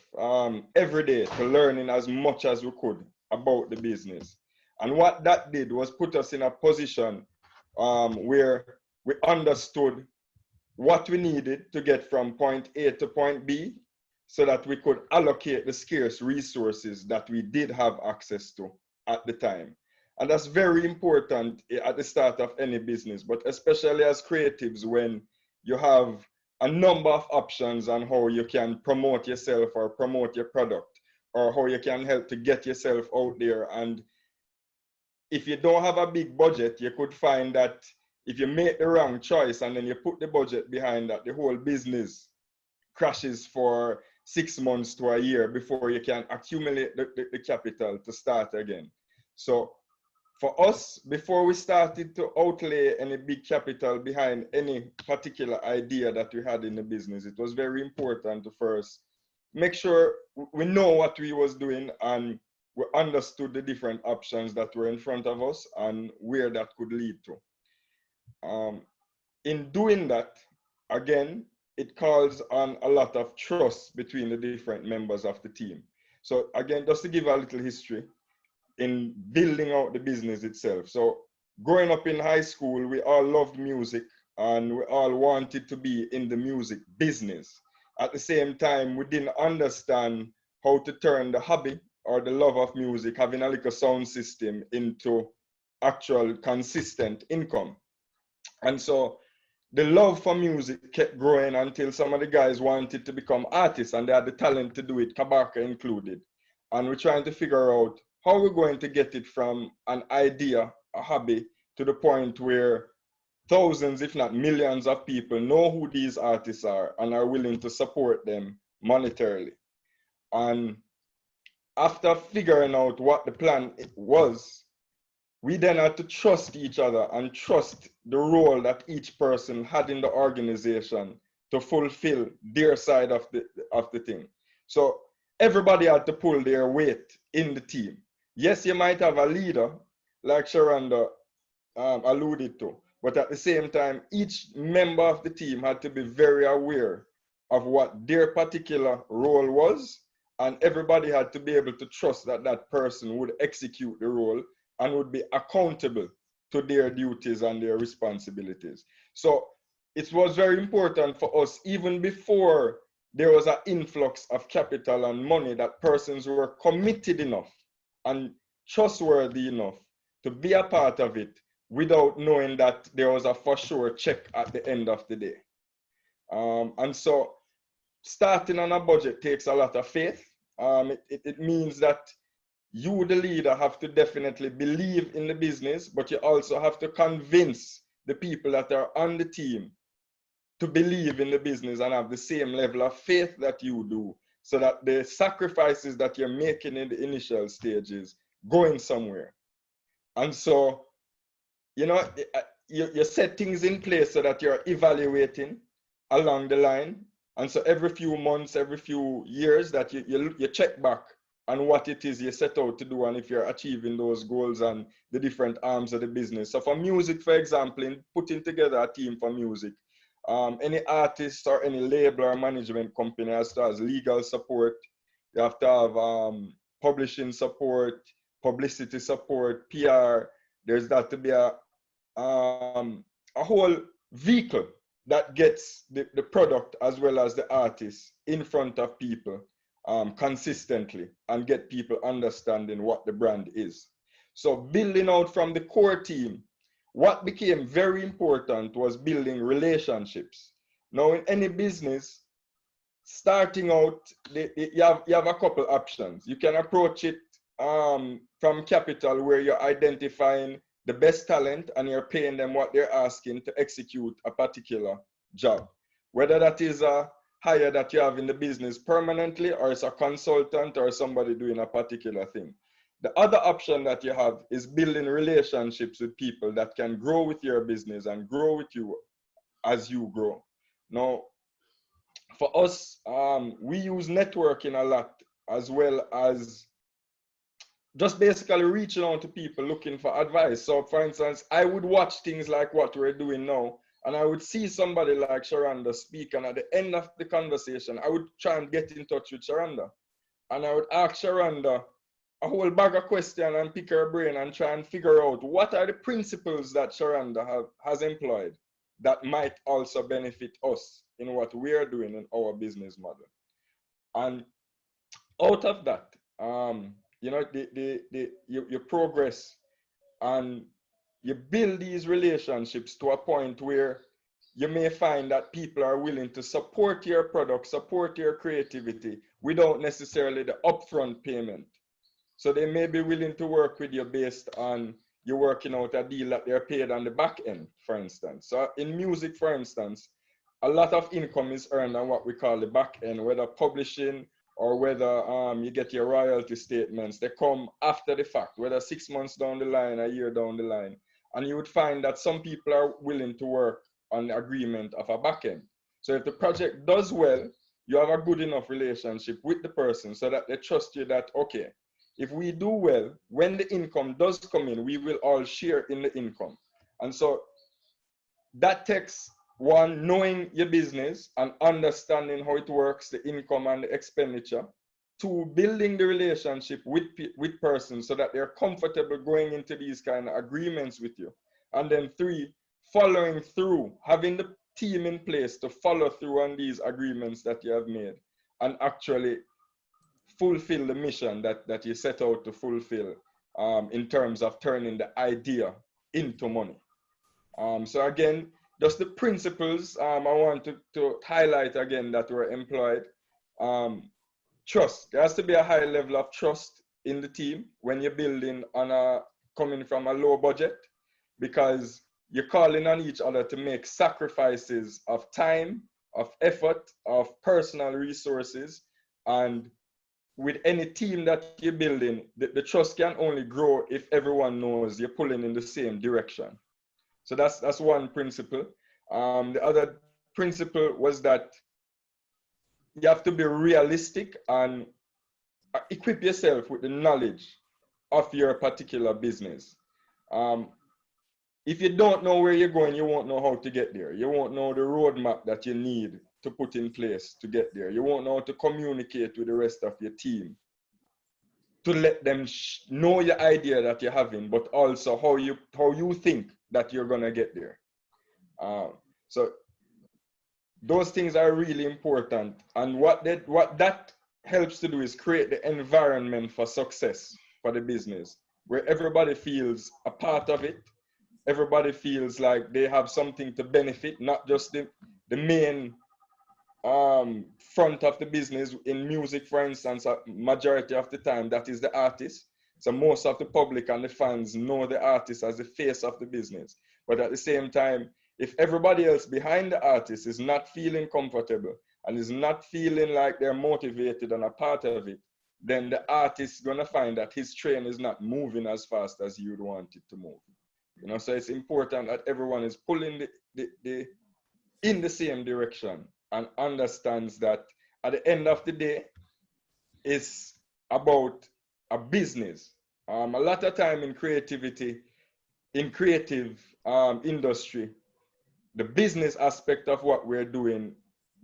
every day to learning as much as we could about the business. And what that did was put us in a position where we understood what we needed to get from point A to point B, so that we could allocate the scarce resources that we did have access to at the time. And that's very important at the start of any business, but especially as creatives, when you have a number of options on how you can promote yourself or promote your product, or how you can help to get yourself out there. And if you don't have a big budget, you could find that if you make the wrong choice and then you put the budget behind that, the whole business crashes for 6 months to a year before you can accumulate the capital to start again. So for us, before we started to outlay any big capital behind any particular idea that we had in the business, it was very important to first make sure we know what we was doing and we understood the different options that were in front of us and where that could lead to. In doing that, again, it calls on a lot of trust between the different members of the team. So again, just to give a little history in building out the business itself. So growing up in high school, we all loved music and we all wanted to be in the music business. At the same time, we didn't understand how to turn the hobby or the love of music, having a little sound system, into actual consistent income. And so the love for music kept growing until some of the guys wanted to become artists and they had the talent to do it, Kabaka included. And we're trying to figure out how we're going to get it from an idea, a hobby, to the point where thousands, if not millions of people know who these artists are and are willing to support them monetarily. And after figuring out what the plan was, we then had to trust each other and trust the role that each person had in the organization to fulfill their side of the thing. So everybody had to pull their weight in the team. Yes, you might have a leader, like Sherando alluded to, but at the same time, each member of the team had to be very aware of what their particular role was, and everybody had to be able to trust that that person would execute the role and would be accountable to their duties and their responsibilities. So it was very important for us, even before there was an influx of capital and money, that persons were committed enough and trustworthy enough to be a part of it without knowing that there was a for sure check at the end of the day. And so starting on a budget takes a lot of faith. It means that you, the leader, have to definitely believe in the business, but you also have to convince the people that are on the team to believe in the business and have the same level of faith that you do, so that the sacrifices that you're making in the initial stages going somewhere. And so, you know, you set things in place so that you're evaluating along the line. And so every few months, every few years, that you check back on what it is you set out to do and if you're achieving those goals and the different arms of the business. So for music, for example, in putting together a team for music, any artist or any label or management company has to have legal support. You have to have publishing support, publicity support, PR. There's got to be a whole vehicle that gets the product as well as the artist in front of people consistently and get people understanding what the brand is. So building out from the core team, what became very important was building relationships. Now in any business, starting out, you have a couple options. You can approach it from capital, where you're identifying the best talent and you're paying them what they're asking to execute a particular job. Whether that is a hire that you have in the business permanently, or it's a consultant or somebody doing a particular thing. The other option that you have is building relationships with people that can grow with your business and grow with you as you grow. Now, for us, we use networking a lot, as well as just basically reaching out to people looking for advice. So for instance, I would watch things like what we're doing now, and I would see somebody like Sheranda speak, and at the end of the conversation, I would try and get in touch with Sheranda. And I would ask Sheranda a whole bag of questions and pick her brain and try and figure out what are the principles that Sheranda has employed that might also benefit us in what we are doing in our business model. And out of that, you know, you progress and you build these relationships to a point where you may find that people are willing to support your product, support your creativity without necessarily the upfront payment. So they may be willing to work with you based on you working out a deal that they're paid on the back end, for instance. So in music, for instance, a lot of income is earned on what we call the back end, whether publishing or whether you get your royalty statements. They come after the fact, whether 6 months down the line, a year down the line. And you would find that some people are willing to work on the agreement of a back end. So if the project does well, you have a good enough relationship with the person so that they trust you that, okay, if we do well, when the income does come in, we will all share in the income. And so that takes one, knowing your business and understanding how it works, the income and the expenditure. Two, building the relationship with persons so that they're comfortable going into these kind of agreements with you. And then three, following through, having the team in place to follow through on these agreements that you have made and actually fulfill the mission that you set out to fulfill in terms of turning the idea into money. So again, just the principles I want to highlight again that were employed. Trust. There has to be a high level of trust in the team when you're building on coming from a low budget, because you're calling on each other to make sacrifices of time, of effort, of personal resources. And with any team that you're building, the trust can only grow if everyone knows you're pulling in the same direction. So that's one principle. The other principle was that you have to be realistic and equip yourself with the knowledge of your particular business. If you don't know where you're going, you won't know how to get there. You won't know the roadmap that you need to put in place to get there. You won't know how to communicate with the rest of your team to let them know your idea that you're having, but also how you think that you're gonna get there. So those things are really important. And what that helps to do is create the environment for success for the business, where everybody feels a part of it. Everybody feels like they have something to benefit, not just the main front of the business. In music, for instance, a majority of the time, that is the artist. So most of the public and the fans know the artist as the face of the business. But at the same time, if everybody else behind the artist is not feeling comfortable and is not feeling like they're motivated and a part of it, then the artist is gonna find that his train is not moving as fast as you'd want it to move. You know, so it's important that everyone is pulling in the same direction and understands that at the end of the day, it's about a business. A lot of time in creativity, in creative industry, the business aspect of what we're doing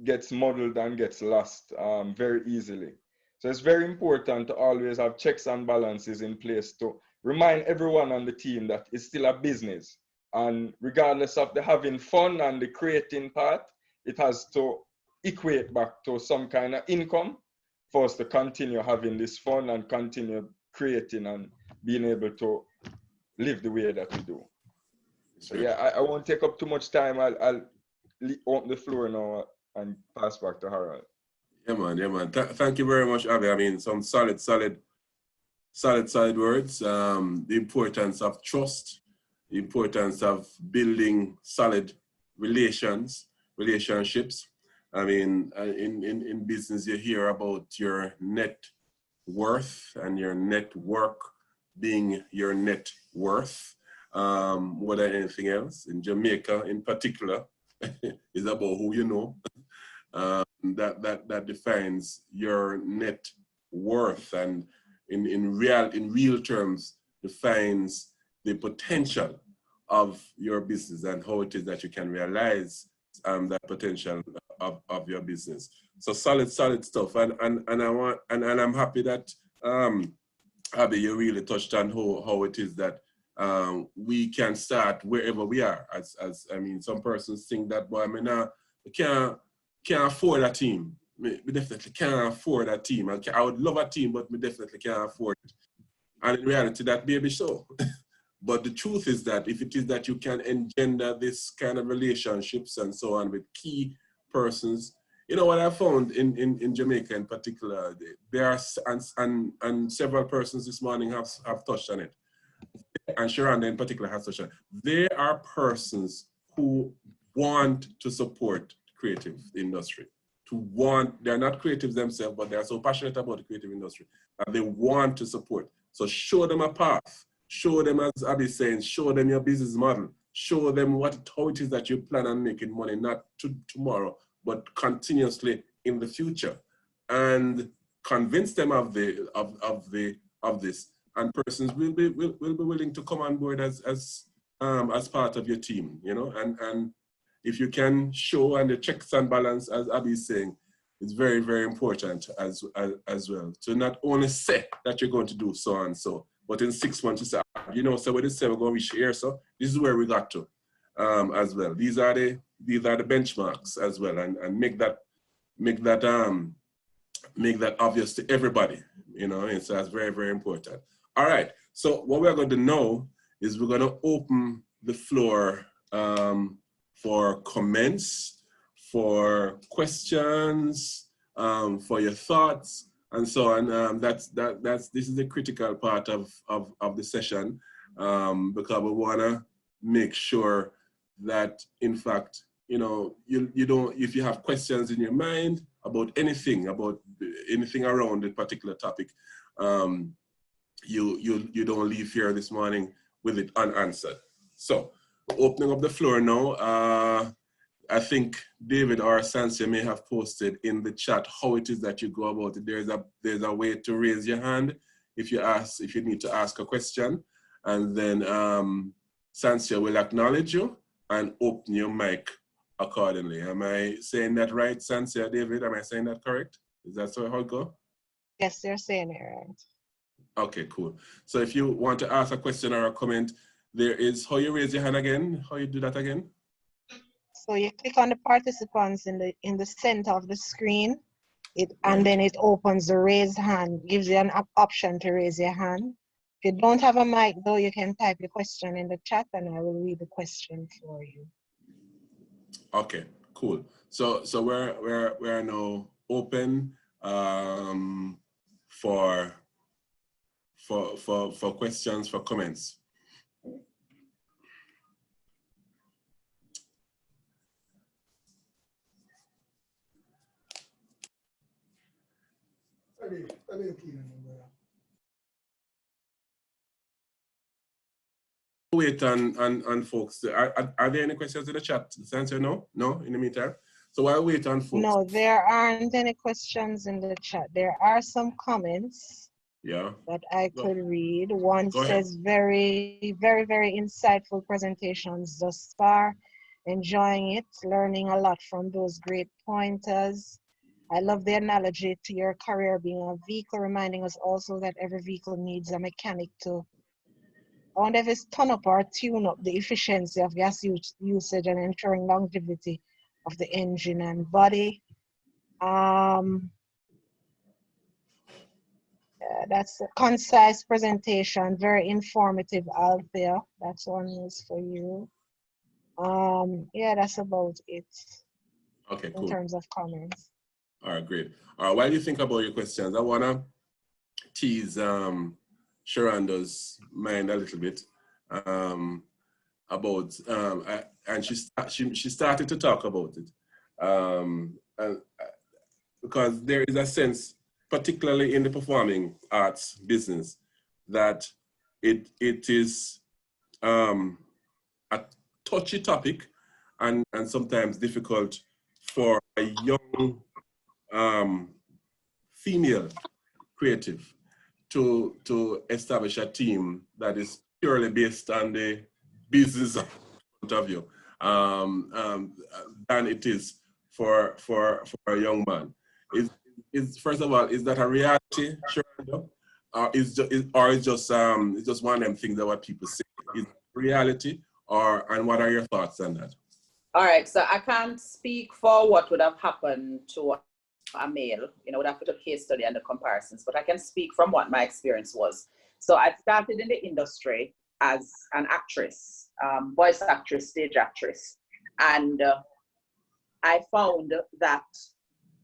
gets muddled and gets lost very easily. So it's very important to always have checks and balances in place to remind everyone on the team that it's still a business. And regardless of the having fun and the creating part, it has to equate back to some kind of income for us to continue having this fun and continue creating and being able to live the way that we do. So yeah, I won't take up too much time. I'll open the floor now and pass back to Harold. Yeah, man. Thank you very much, Abby. I mean, some solid words. The importance of trust, the importance of building solid relationships. I mean, in business, you hear about your net worth and your network being your net worth. More than anything else, in Jamaica in particular, is about who you know. That defines your net worth, and in real terms defines the potential of your business and how it is that you can realize that potential of your business. So solid stuff, and I'm happy that Abby, you really touched on how it is that we can start wherever we are. As I mean, some persons think that, boy, I mean, we can't afford a team. We definitely can't afford a team. I would love a team, but we definitely can't afford it. And in reality, that may be so. But the truth is that if it is that you can engender this kind of relationships and so on with key persons, you know what I found in Jamaica in particular, there are, and several persons this morning have touched on it, and Sharonda in particular has touched on it. There are persons who want to support creative industry, they're not creatives themselves, but they're so passionate about the creative industry that they want to support. So show them a path, show them, as Abby is saying, show them your business model, show them how it is that you plan on making money, not tomorrow, but continuously in the future, and convince them of this. And persons will be willing to come on board as part of your team, you know, and if you can show, and the checks and balance, as Abby is saying, is very, very important as well. To not only say that you're going to do so and so, but in 6 months you say, you know, so when they say we're going to reach here, so this is where we got to as well. These are the benchmarks as well, and make that obvious to everybody, you know, and so that's very, very important. All right, so what we're going to know is we're going to open the floor for comments, for questions, for your thoughts, and so on. This is a critical part of the session, because we want to make sure that, in fact, you know, you don't, if you have questions in your mind about anything around a particular topic, you don't leave here this morning with it unanswered. So, opening up the floor now. I think David or Sansia may have posted in the chat how it is that you go about it. There's a way to raise your hand if you need to ask a question, and then Sansia will acknowledge you and open your mic accordingly. Am I saying that right, Sansia, David? Am I saying that correct? Is that how it goes? Yes, you're saying it right. Okay, cool. So if you want to ask a question or a comment, there is how you raise your hand again. How you do that again? So you click on the participants in the center of the screen, and then it opens the raise hand, gives you an option to raise your hand. If you don't have a mic though, you can type your question in the chat and I will read the question for you. Okay, cool. So we're now open for questions, for comments. Wait on folks. Are there any questions in the chat? Answer no in the meantime. So while we wait on folks. No, there aren't any questions in the chat. There are some comments. Yeah. That I could read. One says, very, very, very insightful presentations thus far. Enjoying it, learning a lot from those great pointers. I love the analogy to your career being a vehicle, reminding us also that every vehicle needs a mechanic to, I wonder if it's turn up or tune up the efficiency of gas usage and ensuring longevity of the engine and body. That's a concise presentation, very informative, Althea. That's one is for you. Yeah, that's about it. Okay, cool. In terms of comments. All right, great. While you think about your questions, I wanna tease Sharonda's mind a little bit about, and she started to talk about it, and, because there is a sense, particularly in the performing arts business, that it is a touchy topic and sometimes difficult for a young female creative to establish a team that is purely based on the business point of view than it is for a young man. First of all, is that a reality, Sherando? Or it's just one of them things that what people say? Is it reality, and what are your thoughts on that? All right, so I can't speak for what would have happened to a male, you know, would have put a case study and the comparisons, but I can speak from what my experience was. So I started in the industry as an actress, voice actress, stage actress. And I found that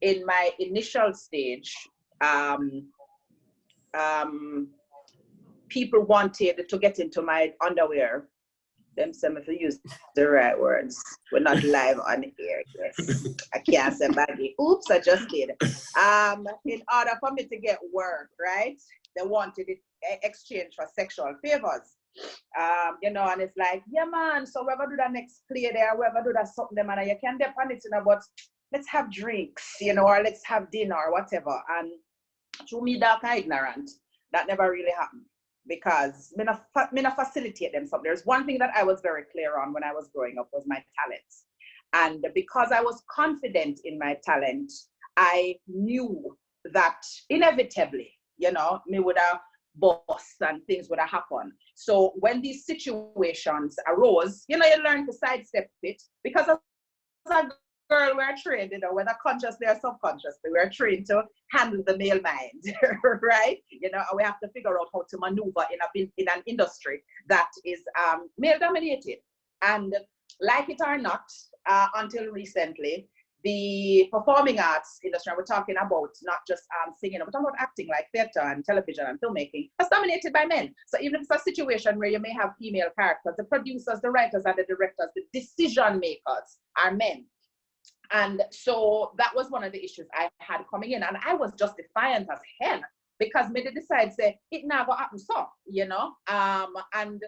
in my initial stage, people wanted to get into my underwear. Them some if you use the right words. We're not live on air. Yes, I can't say baggy. Oops, I just did. In order for me to get work, right? They wanted it exchange for sexual favors. You know, and it's like, yeah, man. So we're gonna do that next play there. We're gonna do that something, man. And you can depend it, you know, but let's have drinks, you know, or let's have dinner or whatever. And to me, dark and ignorant, that never really happened. Because me not facilitate them. So there's one thing that I was very clear on when I was growing up was my talents. And because I was confident in my talent, I knew that inevitably, you know, me would have bust and things would have happened. So when these situations arose, you know, you learn to sidestep it because as a girl, we're trained, you know, whether consciously or subconsciously, we're trained to handle the male mind, right? You know, we have to figure out how to maneuver in an industry that is male dominated. And like it or not, until recently, the performing arts industry, and we're talking about not just singing, we're talking about acting like theater and television and filmmaking, that's dominated by men. So even if it's a situation where you may have female characters, the producers, the writers, and the directors, the decision makers are men. And so that was one of the issues I had coming in, and I was just defiant as hell because me decide say it never happen so, you know, and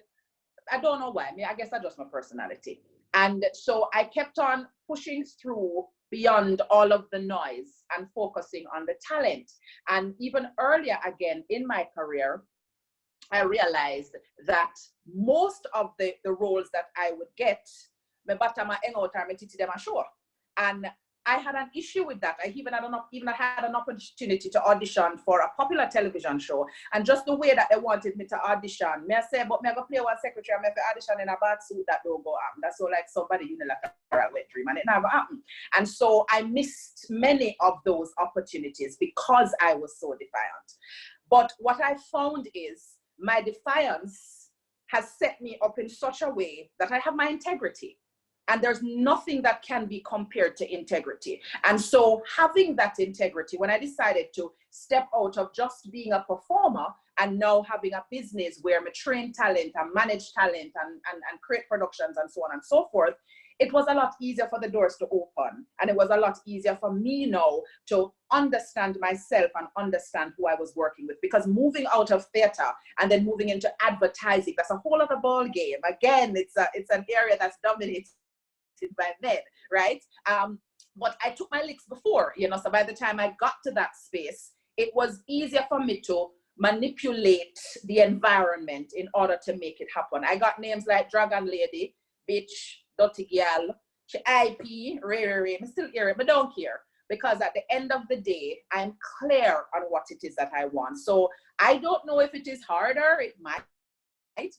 I don't know why. I guess that's just my personality. And so I kept on pushing through beyond all of the noise and focusing on the talent. And even earlier again in my career, I realized that most of the roles that I would get, me batama engot or me titi dem show. And I had an issue with that. I even had an opportunity to audition for a popular television show. And just the way that they wanted me to audition, me I say, but me I go play one secretary, me I audition in a bad suit, that don't go happen. That's so like somebody, you know, like a wet dream, and it never happened. And so I missed many of those opportunities because I was so defiant. But what I found is my defiance has set me up in such a way that I have my integrity. And there's nothing that can be compared to integrity. And so having that integrity, when I decided to step out of just being a performer and now having a business where I train talent and manage talent and create productions and so on and so forth, it was a lot easier for the doors to open. And it was a lot easier for me now to understand myself and understand who I was working with. Because moving out of theater and then moving into advertising, that's a whole other ball game. Again, it's an area that's dominated by men, right? But I took my licks before, you know, so by the time I got to that space, it was easier for me to manipulate the environment in order to make it happen. I got names like Dragon Lady, Bitch, Dirty Girl, IP, Ray, I still hear it, but don't care. Because at the end of the day, I'm clear on what it is that I want. So I don't know if it is harder, it might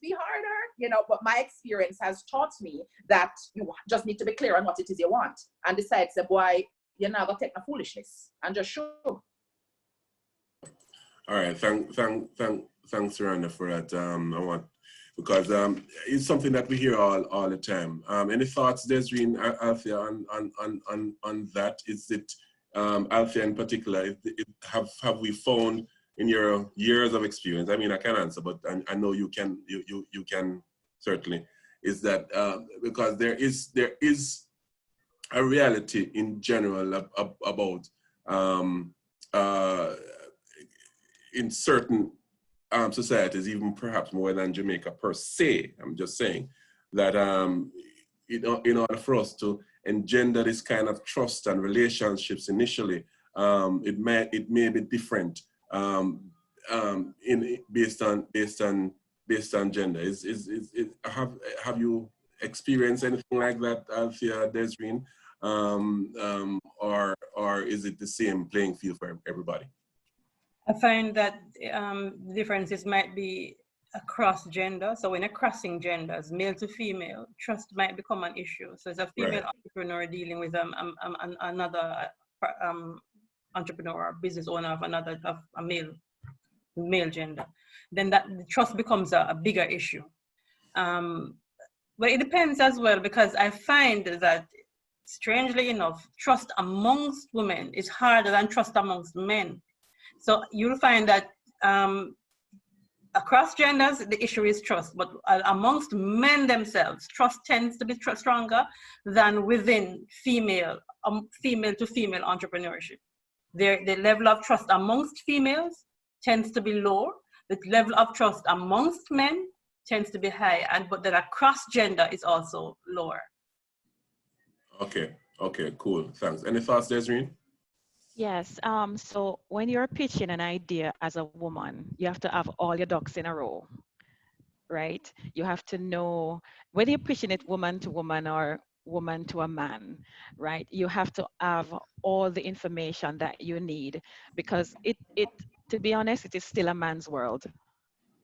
be harder, you know, but my experience has taught me that you just need to be clear on what it is you want and decide, say, boy, you're not gonna take the foolishness and just show. All right, thanks, Sherando, for that. Because it's something that we hear all the time. Any thoughts, Desrine, Althea, on that? Is it Althea in particular? Have we found in your years of experience? I mean, I can't answer, but I know you can certainly. Is that because there is a reality in general about in certain societies, even perhaps more than Jamaica per se. I'm just saying that in order for us to engender this kind of trust and relationships initially, it may be different. Based on gender. Have you experienced anything like that, Althea, Desrine, or is it the same playing field for everybody? I find that differences might be across gender. So when you're crossing genders, male to female, trust might become an issue. So as a female entrepreneur dealing with another entrepreneur or business owner of a male gender, then that the trust becomes a bigger issue. But it depends as well, because I find that, strangely enough, trust amongst women is harder than trust amongst men. So you'll find that across genders, the issue is trust, but amongst men themselves, trust tends to be stronger than within female to female entrepreneurship. The level of trust amongst females tends to be low. The level of trust amongst men tends to be high, but then across gender is also lower. Okay, cool, thanks. Any thoughts, Desrine? Yes, so when you're pitching an idea as a woman, you have to have all your ducks in a row, right? You have to know whether you're pitching it woman to woman or woman to a man, right? You have to have all the information that you need, because it to be honest, it is still a man's world,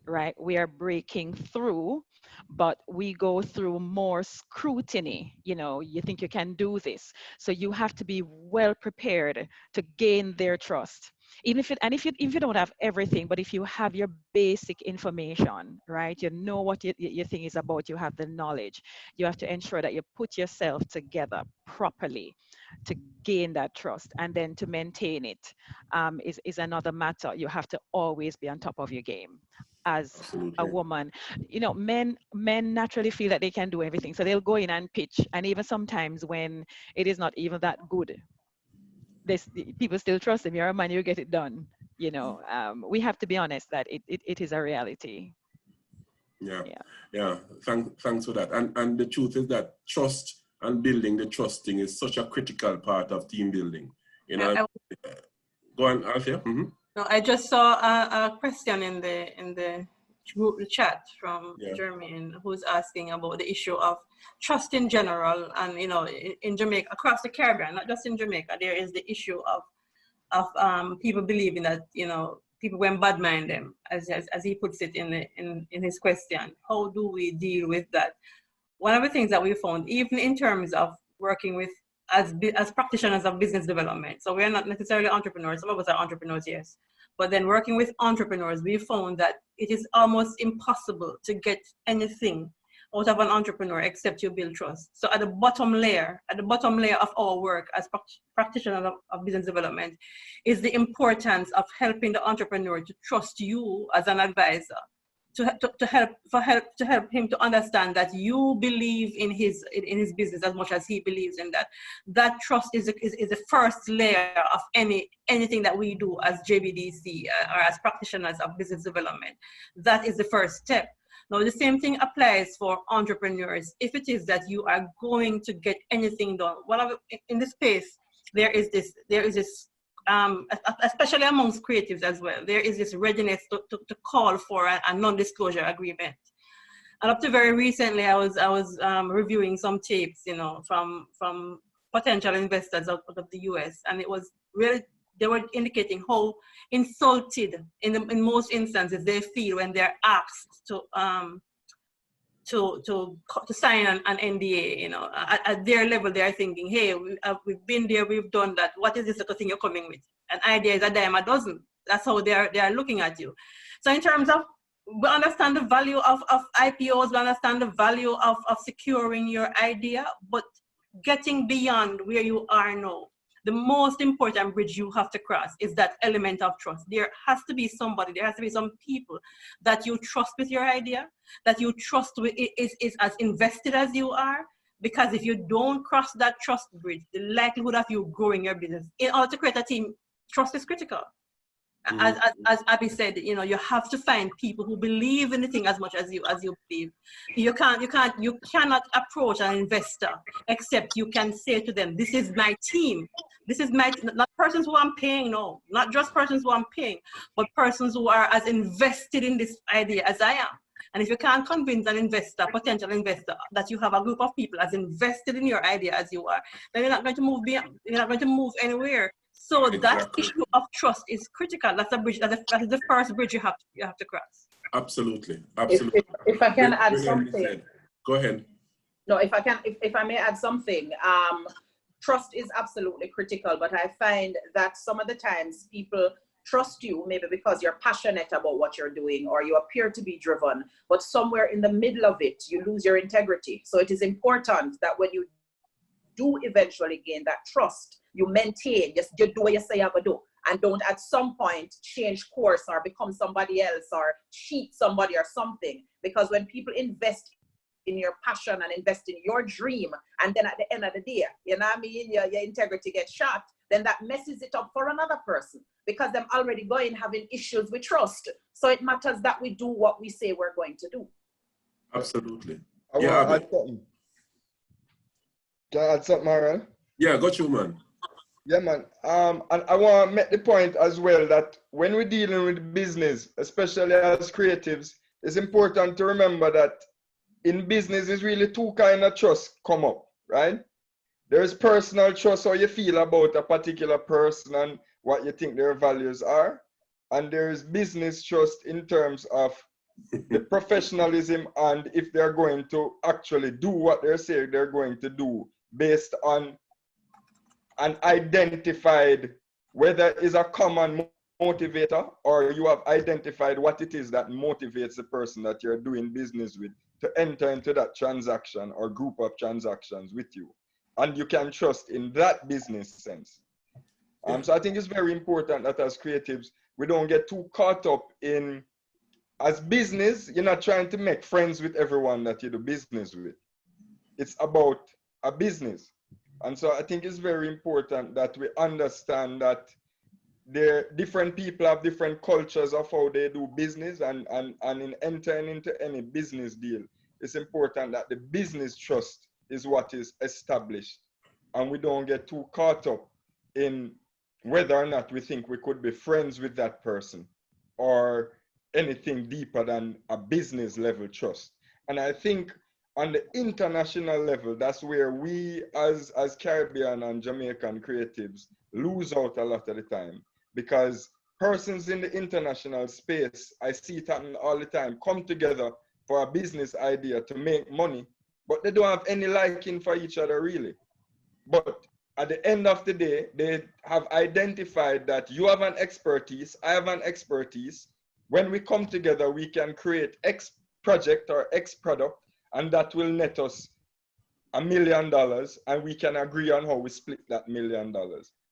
right? We are breaking through, but we go through more scrutiny. You know, you think you can do this. So you have to be well prepared to gain their trust. Even if if you don't have everything, but if you have your basic information, right? You know what your thing is about, you have the knowledge. You have to ensure that you put yourself together properly to gain that trust, and then to maintain it is another matter. You have to always be on top of your game as Absolutely. a woman. You know, men naturally feel that they can do everything, so they'll go in and pitch, and even sometimes when it is not even that good, people still trust them. You're a man, you get it done. You know, we have to be honest that it is a reality. Yeah. Thanks for that. And the truth is that trust and building the trusting is such a critical part of team building. You know, go on, Althea. Mm-hmm. No, I just saw a question in the group chat from Jermaine, who's asking about the issue of trust in general, and you know, in Jamaica, across the Caribbean, not just in Jamaica, there is the issue of people believing that, you know, people went bad mind them, as he puts it in his question. How do we deal with that? One of the things that we found, even in terms of working with as practitioners of business development, so we're not necessarily entrepreneurs, some of us are entrepreneurs, yes, but then working with entrepreneurs, we found that it is almost impossible to get anything out of an entrepreneur except you build trust. So at the bottom layer of our work as practitioners of business development is the importance of helping the entrepreneur to trust you as an advisor, to help him to understand that you believe in his business as much as he believes in that. That trust is the first layer of anything that we do as JBDC or as practitioners of business development. That is the first step. Now, the same thing applies for entrepreneurs. If it is that you are going to get anything done, in this space, there is this, especially amongst creatives as well, there is this readiness to call for a non-disclosure agreement. And up to very recently, I was reviewing some tapes, you know, from potential investors out of the US, and it was really, they were indicating how insulted in most instances they feel when they're asked to sign an NDA. You know, at their level, they are thinking, hey, we've been there, we've done that. What is this little thing you're coming with? An idea is a dime a dozen. That's how they are looking at you. So in terms of, we understand the value of IPOs, we understand the value of securing your idea, but getting beyond where you are now, the most important bridge you have to cross is that element of trust. There has to be somebody, there has to be some people that you trust with your idea, that you trust with is as invested as you are. Because if you don't cross that trust bridge, the likelihood of you growing your business, in order to create a team, trust is critical. As Abby said, you know, you have to find people who believe in the thing as much as you believe. You cannot approach an investor except you can say to them, this is my team. This is not persons who I'm paying, no, not just persons who I'm paying, but persons who are as invested in this idea as I am. And if you can't convince an investor, potential investor, that you have a group of people as invested in your idea as you are, then you're not going to move beyond, you're not going to move anywhere. So that issue of trust is critical. That's a bridge. That is the first bridge you have to cross. Absolutely. If I can add something. Go ahead. No, if I may add something. Trust is absolutely critical, but I find that some of the times people trust you, maybe because you're passionate about what you're doing or you appear to be driven, but somewhere in the middle of it, you lose your integrity. So it is important that when you do eventually gain that trust, you maintain, just you do what you say you're gonna do, and don't at some point change course or become somebody else or cheat somebody or something. Because when people invest in your passion and invest in your dream, and then at the end of the day, you know what I mean, your integrity gets shot, then that messes it up for another person, because them already going having issues with trust. So it matters that we do what we say we're going to do. Absolutely. I Yeah, want to add something. Can I add something, Aaron? Yeah, got you, man. Yeah, man. And I want to make the point as well that when we're dealing with business, especially as creatives, it's important to remember that in business is really two kind of trust come up, right? There's personal trust, how you feel about a particular person and what you think their values are. And there's business trust in terms of the professionalism and if they're going to actually do what they're saying they're going to do based on an identified, whether it's a common motivator or you have identified what it is that motivates the person that you're doing business with to enter into that transaction or group of transactions with you. And you can trust in that business sense. So I think it's very important that as creatives, we don't get too caught up in, as business, you're not trying to make friends with everyone that you do business with. It's about a business. And so I think it's very important that we understand that different people have different cultures of how they do business, and in entering into any business deal, it's important that the business trust is what is established, and we don't get too caught up in whether or not we think we could be friends with that person or anything deeper than a business level trust. And I think on the international level, that's where we as Caribbean and Jamaican creatives lose out a lot of the time, because persons in the international space, I see it happen all the time, come together for a business idea to make money, but they don't have any liking for each other really. But at the end of the day, they have identified that you have an expertise, I have an expertise. When we come together, we can create X project or X product, and that will net us $1 million, and we can agree on how we split that $1 million.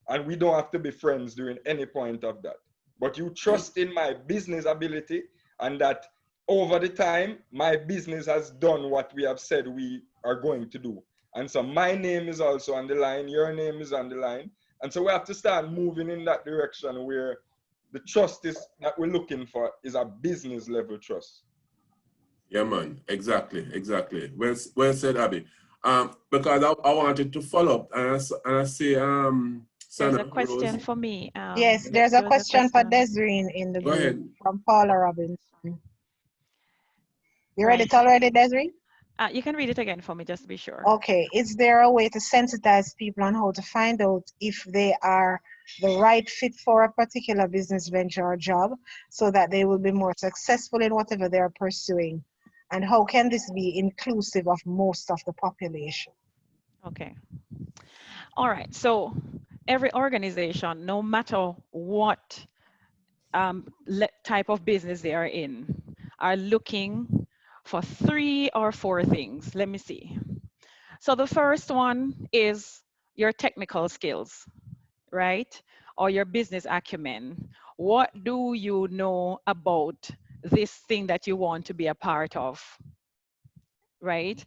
And we don't have to be friends during any point of that. But you trust in my business ability, and that over the time, my business has done what we have said we are going to do. And so my name is also on the line, your name is on the line. And so we have to start moving in that direction where the trust is that we're looking for is a business level trust. Yeah, man. Exactly. Well said, Abby. Because I wanted to follow up, and I say, there's a question for me. Yes, there's a question for Desrine in the Go group ahead. from Paula Robinson. You read Right. it already, Desrine? You can read it again for me, just to be sure. Okay. Is there a way to sensitize people on how to find out if they are the right fit for a particular business venture or job, so that they will be more successful in whatever they are pursuing? And how can this be inclusive of most of the population? Okay. All right. So every organization, no matter what type of business they are in, are looking for 3 or 4 things. Let me see. So the first one is your technical skills, right? Or your business acumen. What do you know about this thing that you want to be a part of? Right?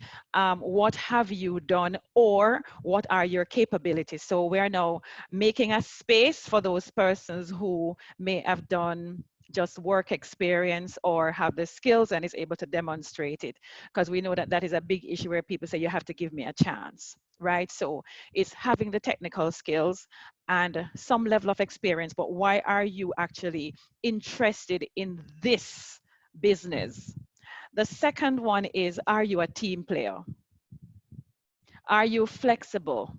What have you done, or what are your capabilities? So we're now making a space for those persons who may have done just work experience or have the skills and is able to demonstrate it, because we know that that is a big issue where people say you have to give me a chance, right? So it's having the technical skills and some level of experience, but why are you actually interested in this business? The second one is, are you a team player? Are you flexible?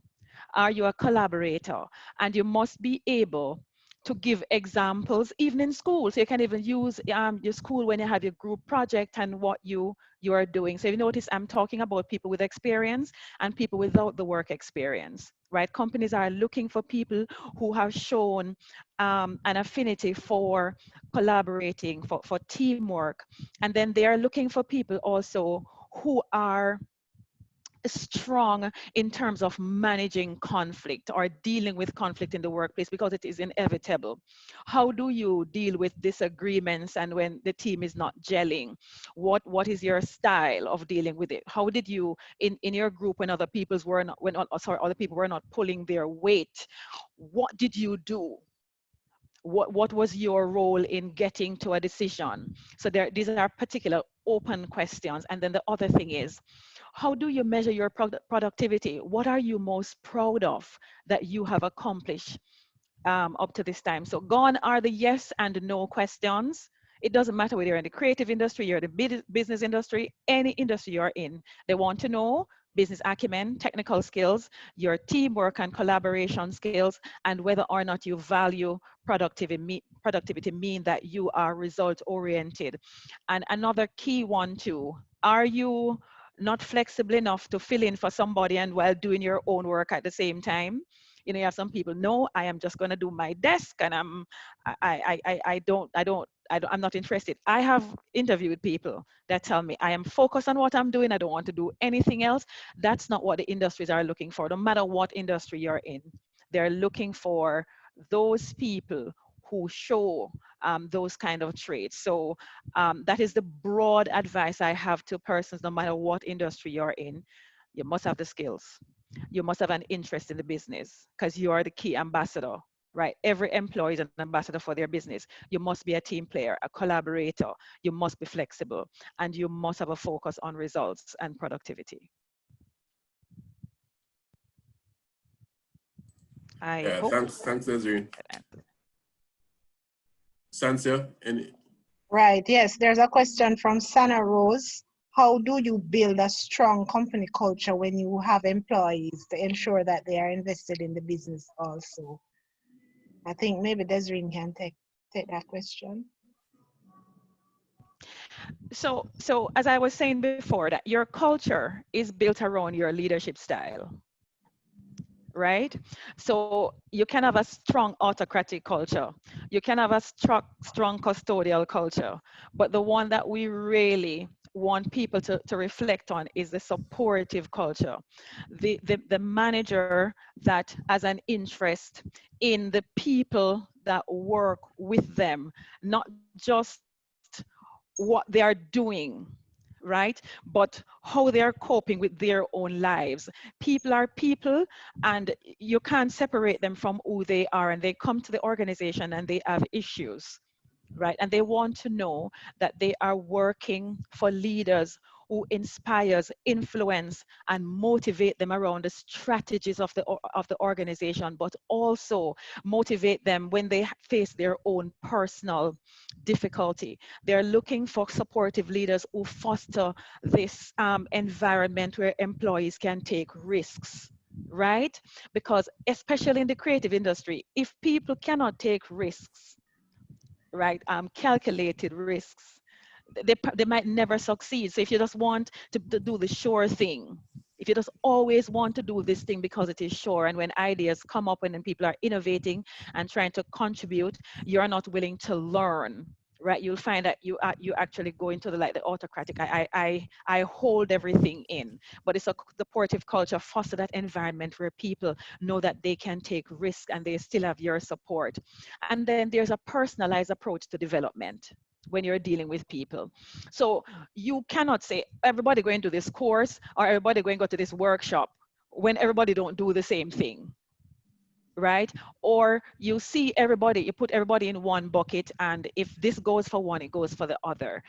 Are you a collaborator? And you must be able to give examples, even in school. So you can even use your school when you have your group project and what you are doing. So you notice I'm talking about people with experience and people without the work experience, right? Companies are looking for people who have shown an affinity for collaborating, for teamwork. And then they are looking for people also who are strong in terms of managing conflict or dealing with conflict in the workplace, because it is inevitable. How do you deal with disagreements and when the team is not gelling? What is your style of dealing with it? How did you in your group when other people's were not other people were not pulling their weight? What did you do? What was your role in getting to a decision? So these are particular open questions. And then the other thing is, how do you measure your productivity? What are you most proud of that you have accomplished up to this time? So gone are the yes and no questions. It doesn't matter whether you're in the creative industry, you're in the business industry, any industry you're in. They want to know business acumen, technical skills, your teamwork and collaboration skills, and whether or not you value productivity mean that you are result oriented. And another key one too, are you not flexible enough to fill in for somebody and while doing your own work at the same time? You know, you have some people, no, I am just going to do my desk and I'm not interested. I have interviewed people that tell me I am focused on what I'm doing. I don't want to do anything else. That's not what the industries are looking for. No matter what industry you're in, they're looking for those people who show those kind of traits. So that is the broad advice I have to persons, no matter what industry you're in. You must have the skills. You must have an interest in the business because you are the key ambassador, right? Every employee is an ambassador for their business. You must be a team player, a collaborator. You must be flexible, and you must have a focus on results and productivity. I hope. Thanks, Desrine. Sansia, any? Right, yes, there's a question from Sana Rose. How do you build a strong company culture when you have employees to ensure that they are invested in the business also? I think maybe Desrine can take that question. So as I was saying before, that your culture is built around your leadership style, right? So you can have a strong autocratic culture. You can have a strong custodial culture, but the one that we really want people to reflect on is the supportive culture. The manager that has an interest in the people that work with them, not just what they are doing, right? But how they are coping with their own lives. People are people, and you can't separate them from who they are, and they come to the organization and they have issues, right? And they want to know that they are working for leaders who inspires, influence, and motivate them around the strategies of the organization, but also motivate them when they face their own personal difficulty. They're looking for supportive leaders who foster this environment where employees can take risks, right? Because especially in the creative industry, if people cannot take risks, right, calculated risks, they might never succeed. So if you just want to do the sure thing, if you just always want to do this thing because it is sure, and when ideas come up and then people are innovating and trying to contribute, you're not willing to learn, right? You'll find that you actually go into the autocratic, I hold everything in. But it's a supportive culture, foster that environment where people know that they can take risks and they still have your support. And then there's a personalized approach to development when you're dealing with people. So you cannot say everybody going to this course or everybody going to go to this workshop when everybody don't do the same thing, right? Or you see everybody, you put everybody in one bucket, and if this goes for one, it goes for the other.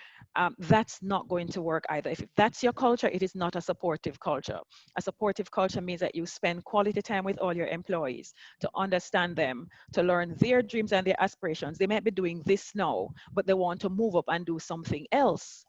That's not going to work either. If that's your culture, it is not a supportive culture. A supportive culture means that you spend quality time with all your employees to understand them, to learn their dreams and their aspirations. They might be doing this now, but they want to move up and do something else,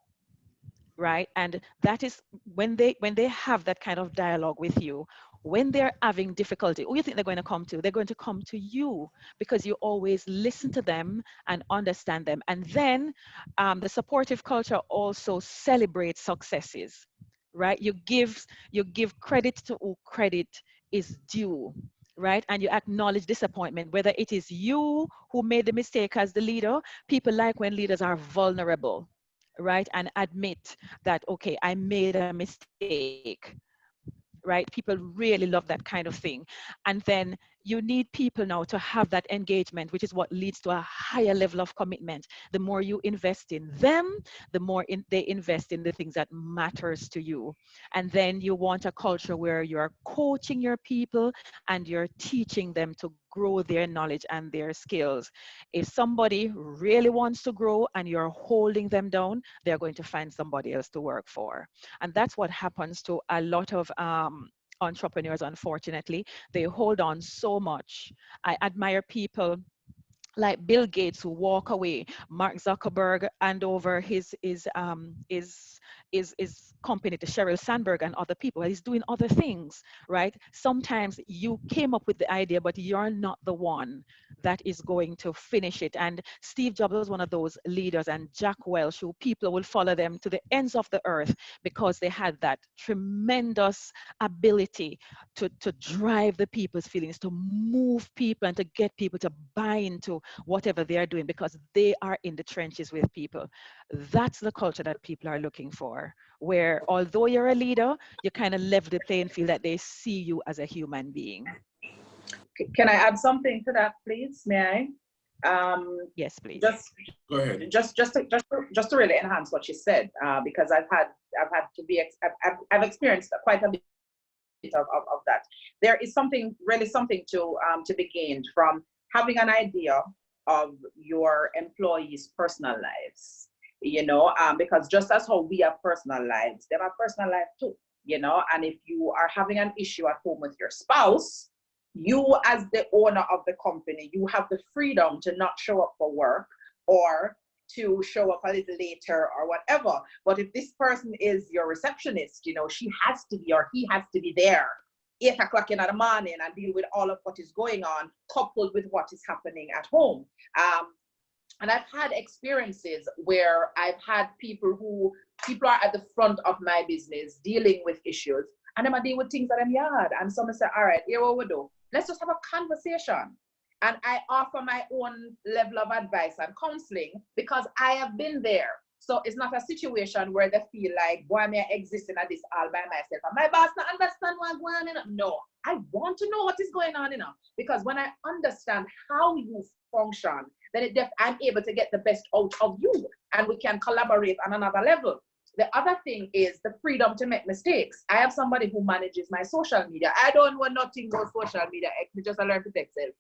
right? And that is when they have that kind of dialogue with you, when they're having difficulty, who you think they're going to come to? They're going to come to you because you always listen to them and understand them. And then the supportive culture also celebrates successes, right? You give credit to who credit is due, right? And you acknowledge disappointment, whether it is you who made the mistake as the leader. People like when leaders are vulnerable, right? And admit that, okay, I made a mistake, right? People really love that kind of thing. And then you need people now to have that engagement, which is what leads to a higher level of commitment. The more you invest in them, the more they invest in the things that matters to you. And then you want a culture where you're coaching your people and you're teaching them to grow their knowledge and their skills. If somebody really wants to grow and you're holding them down, they're going to find somebody else to work for. And that's what happens to a lot of entrepreneurs, unfortunately. They hold on so much. I admire people like Bill Gates who walk away, Mark Zuckerberg and over his company to Sheryl Sandberg and other people. He's doing other things, right? Sometimes you came up with the idea, but you're not the one that is going to finish it. And Steve Jobs was one of those leaders, and Jack Welch, who people will follow them to the ends of the earth because they had that tremendous ability to drive the people's feelings, to move people and to get people to buy into whatever they are doing because they are in the trenches with people. That's the culture that people are looking for, where although you're a leader, you kind of level the playing field, that they see you as a human being. Can I add something to that, please? May I? Yes, please. Go ahead. Just to really enhance what you said, because I've experienced quite a bit of that. There is something to be gained from having an idea of your employees' personal lives, because just as how we have personal lives, they have personal life too, and if you are having an issue at home with your spouse, you as the owner of the company, you have the freedom to not show up for work or to show up a little later or whatever. But if this person is your receptionist, she has to be or he has to be there 8 o'clock in the morning and deal with all of what is going on, coupled with what is happening at home. And I've had experiences where I've had people are at the front of my business dealing with issues, and I'm dealing with things that I'm Yaad. And someone say, all right, here what we do. Let's just have a conversation. And I offer my own level of advice and counseling because I have been there. So it's not a situation where they feel like, boy, I'm existing at this all by myself. And my boss not understand what's going on. No, I want to know what is going on, because when I understand how you function, then I'm able to get the best out of you and we can collaborate on another level. The other thing is the freedom to make mistakes. I have somebody who manages my social media. I don't know nothing about social media. I just learn to take self.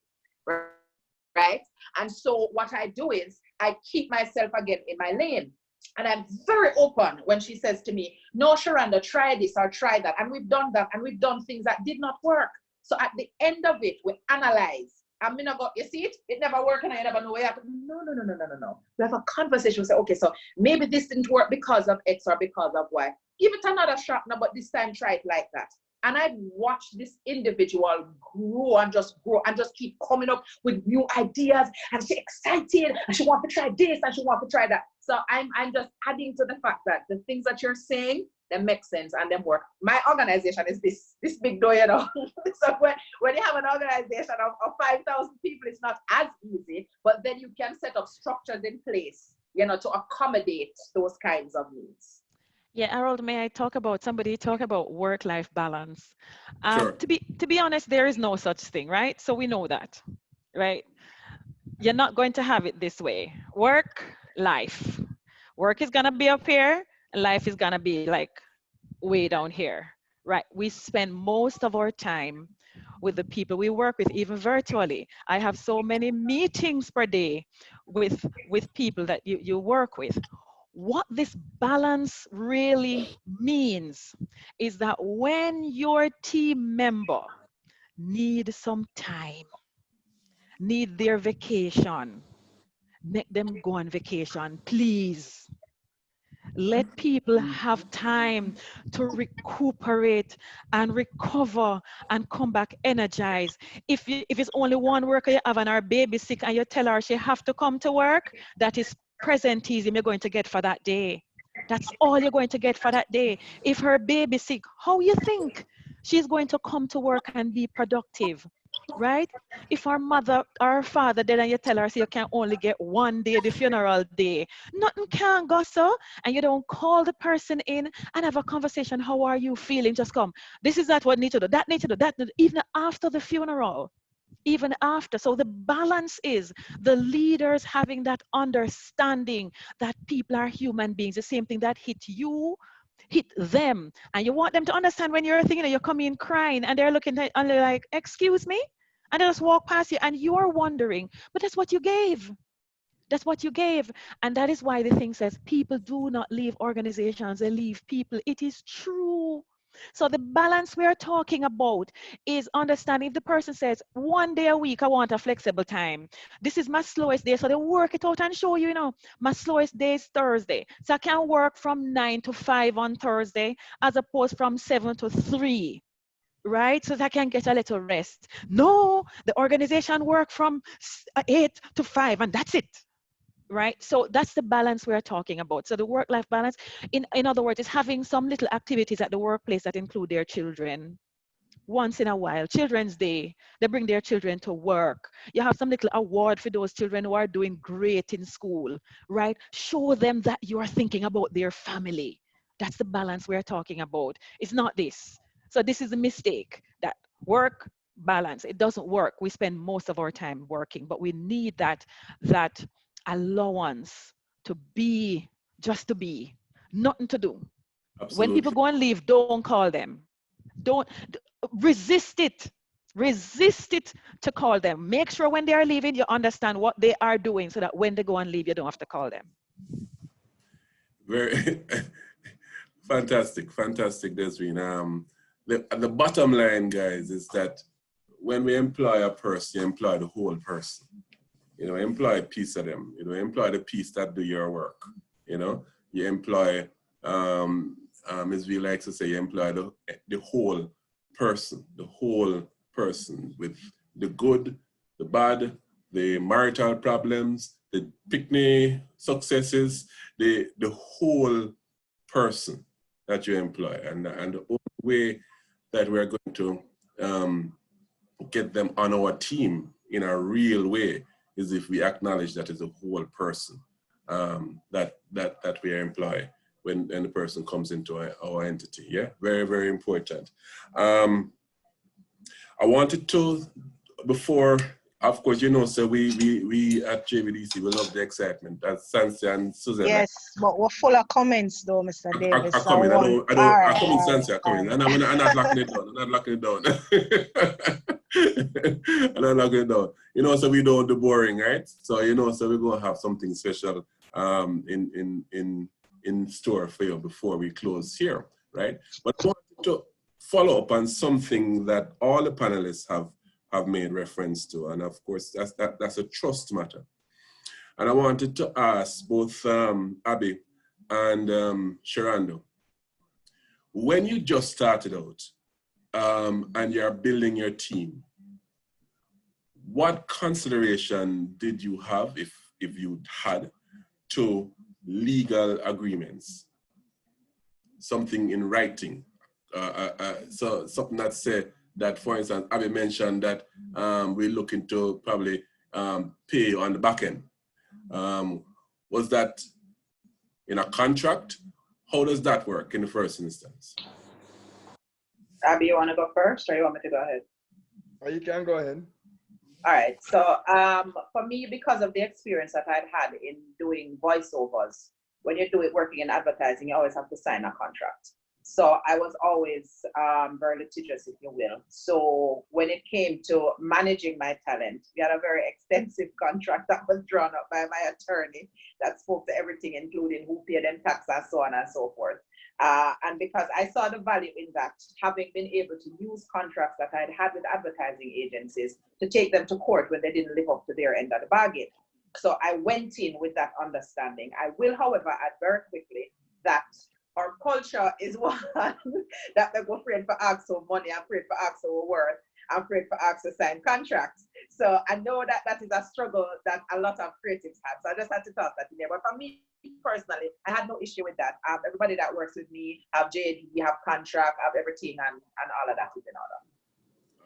Right? And so what I do is I keep myself again in my lane. And I'm very open when she says to me, no, Sherando, try this or try that. And we've done that and we've done things that did not work. So at the end of it, we analyze. I'm gonna go, you see it? It never worked and I never know where you have to. No. We have a conversation. We say, okay, so maybe this didn't work because of X or because of Y. Give it another shot now, but this time try it like that. And I watched this individual grow and just keep coming up with new ideas, and she's excited and she wants to try this and she wants to try that. So I'm just adding to the fact that the things that you're saying, they make sense and they work. My organization is this big door, So when you have an organization of 5,000 people, it's not as easy, but then you can set up structures in place, to accommodate those kinds of needs. Yeah, Harold, may I talk about work-life balance? Sure. To be honest, there is no such thing, right? So we know that, right? You're not going to have it this way. Work, life. Work is gonna be up here, and life is gonna be like way down here, right? We spend most of our time with the people we work with, even virtually. I have so many meetings per day with people that you work with. What this balance really means is that when your team member need some time, need their vacation, make them go on vacation, please. Let people have time to recuperate and recover and come back energized. If it's only one worker you have and our baby sick and you tell her she have to come to work, that is presenteeism you're going to get for that day. That's all you're going to get for that day. If her baby sick, how you think she's going to come to work and be productive, right? If our mother or our father dead and you tell her, so you can only get one day, the funeral day, nothing can go so, and you don't call the person in and have a conversation. How are you feeling? Just come. This is not what need to do. That need to do. That even after the funeral. Even after. So the balance is the leaders having that understanding that people are human beings. The same thing that hit you, hit them. And you want them to understand when you're thinking that you're coming in crying and they're looking at you like, excuse me? And they just walk past you and you're wondering, but that's what you gave. That's what you gave. And that is why the thing says people do not leave organizations, they leave people. It is true. So the balance we are talking about is understanding if the person says 1 day a week, I want a flexible time. This is my slowest day. So they work it out and show you, my slowest day is Thursday. So I can work from 9 to 5 on Thursday as opposed from 7 to 3. Right? So that I can get a little rest. No, the organization work from 8 to 5 and that's it. Right? So that's the balance we're talking about. So the work-life balance, in other words, is having some little activities at the workplace that include their children. Once in a while, Children's Day, they bring their children to work. You have some little award for those children who are doing great in school, right? Show them that you are thinking about their family. That's the balance we're talking about. It's not this. So this is a mistake, that work balance. It doesn't work. We spend most of our time working, but we need that allowance to be, just to be, nothing to do. Absolutely. When people go and leave, don't call them. Don't resist it. Resist it to call them. Make sure when they are leaving, you understand what they are doing so that when they go and leave, you don't have to call them. Very fantastic, Desrine. The bottom line, guys, is that when we employ a person, you employ the whole person. Employ a piece of them. Employ the piece that do your work. You employ, as we like to say, you employ the whole person, with the good, the bad, the marital problems, the picnic successes, the whole person that you employ. And the only way that we're going to get them on our team in a real way is if we acknowledge that it's a whole person that we employ when the person comes into our entity. Yeah, very, very important. I wanted to, before, of course, so we at JBDC, we love the excitement. That's Sansia and Susan. Yes, but we're full of comments though, Mr. Davis. I come in, Sansia, I come in. And I'm not locking it down. I'm not locking it down. So we don't do boring, right? So, so we're going to have something special in store for you before we close here, right? But I wanted to follow up on something that all the panelists have made reference to, and of course that's a trust matter. And I wanted to ask both Abby and Sherando, when you just started out and you're building your team, what consideration did you have, if you had, to legal agreements? Something in writing. So something that said that, for instance, Abby mentioned that we're looking to probably pay on the back end. Was that in a contract? How does that work in the first instance? Abby, you want to go first, or you want me to go ahead? Oh, you can go ahead. All right. So for me, because of the experience that I'd had in doing voiceovers, when you do it working in advertising, you always have to sign a contract. So I was always very litigious, if you will. So when it came to managing my talent, we had a very extensive contract that was drawn up by my attorney that spoke to everything, including who paid them tax and so on and so forth. And because I saw the value in that, having been able to use contracts that I'd had with advertising agencies to take them to court when they didn't live up to their end of the bargain. So I went in with that understanding. I will, however, add very quickly that our culture is one that they go afraid for ask for money, afraid for ask for worth, afraid for ask to sign contracts. So I know that that is a struggle that a lot of creatives have. So I just had to toss that in there. But for me personally, I had no issue with that. Everybody that works with me have JD, have contract, have everything, and all of that is in order.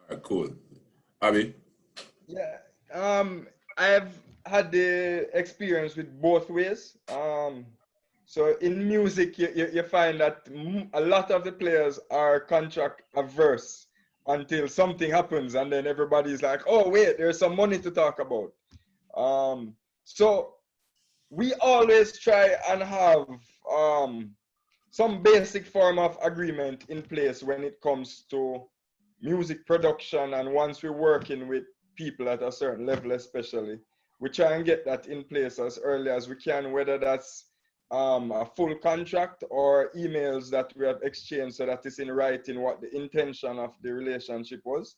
All right, cool. Abby? Yeah, I've had the experience with both ways. So in music, you find that a lot of the players are contract averse until something happens, and then everybody's like, oh wait, there's some money to talk about. So we always try and have some basic form of agreement in place when it comes to music production, and once we're working with people at a certain level especially, we try and get that in place as early as we can, whether that's a full contract or emails that we have exchanged so that it's in writing what the intention of the relationship was.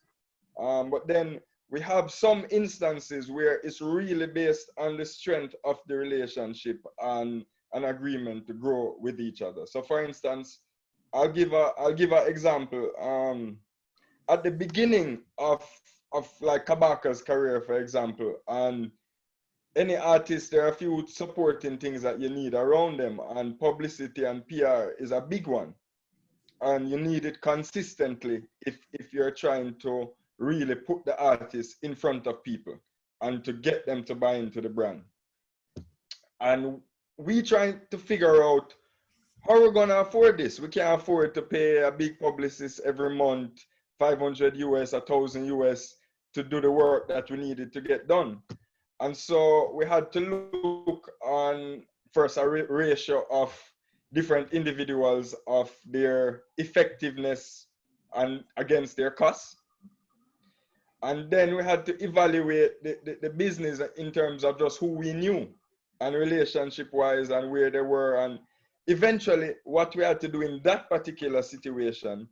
But then we have some instances where it's really based on the strength of the relationship and an agreement to grow with each other. So for instance, I'll give an example. At the beginning of like Kabaka's career, for example, and any artist, there are a few supporting things that you need around them, and publicity and PR is a big one. And you need it consistently if you're trying to really put the artist in front of people and to get them to buy into the brand. And we trying to figure out how we're gonna afford this. We can't afford to pay a big publicist every month, 500 US, 1,000 US to do the work that we needed to get done. And so we had to look on first a ratio of different individuals of their effectiveness and against their costs. And then we had to evaluate the business in terms of just who we knew and relationship wise and where they were. And eventually what we had to do in that particular situation,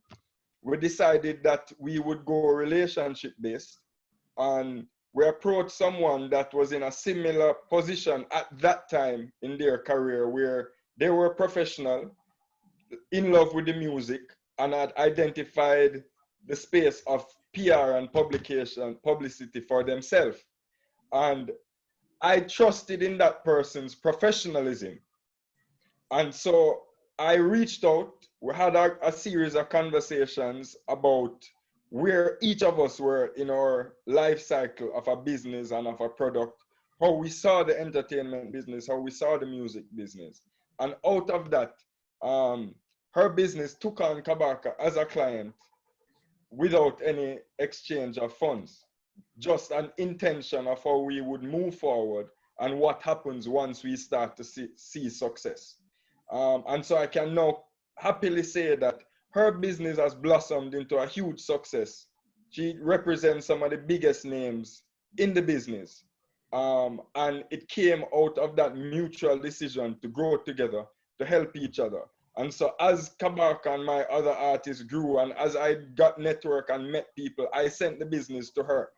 we decided that we would go relationship based, and we approached someone that was in a similar position at that time in their career, where they were professional, in love with the music, and had identified the space of PR and publicity for themselves. And I trusted in that person's professionalism. And so I reached out. We had a series of conversations about where each of us were in our life cycle of a business and of a product, how we saw the entertainment business, how we saw the music business. And out of that, her business took on Kabaka as a client without any exchange of funds, just an intention of how we would move forward and what happens once we start to see success. And so I can now happily say that her business has blossomed into a huge success. She represents some of the biggest names in the business. And it came out of that mutual decision to grow together, to help each other. And so as Kabaka and my other artists grew, and as I got network and met people, I sent the business to her.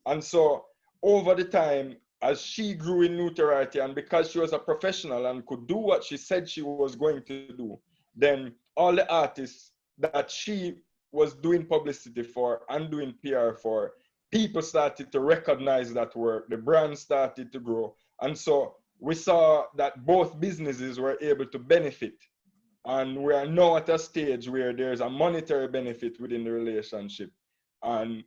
And so over the time, as she grew in notoriety, and because she was a professional and could do what she said she was going to do, then all the artists that she was doing publicity for and doing PR for, people started to recognize that work, the brand started to grow. And so we saw that both businesses were able to benefit. And we are now at a stage where there's a monetary benefit within the relationship. And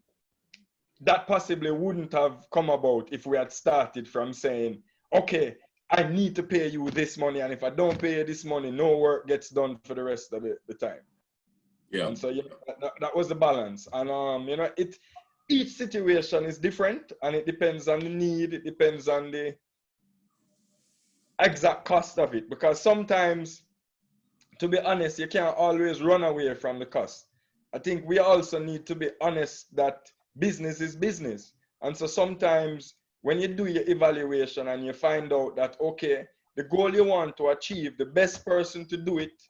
that possibly wouldn't have come about if we had started from saying, okay, I need to pay you this money, and if I don't pay you this money, no work gets done for the rest of the time. Yeah. And so that was the balance. And each situation is different, and it depends on the need, it depends on the exact cost of it. Because sometimes, to be honest, you can't always run away from the cost. I think we also need to be honest that business is business. And so sometimes when you do your evaluation and you find out that, okay, the goal you want to achieve, the best person to do it,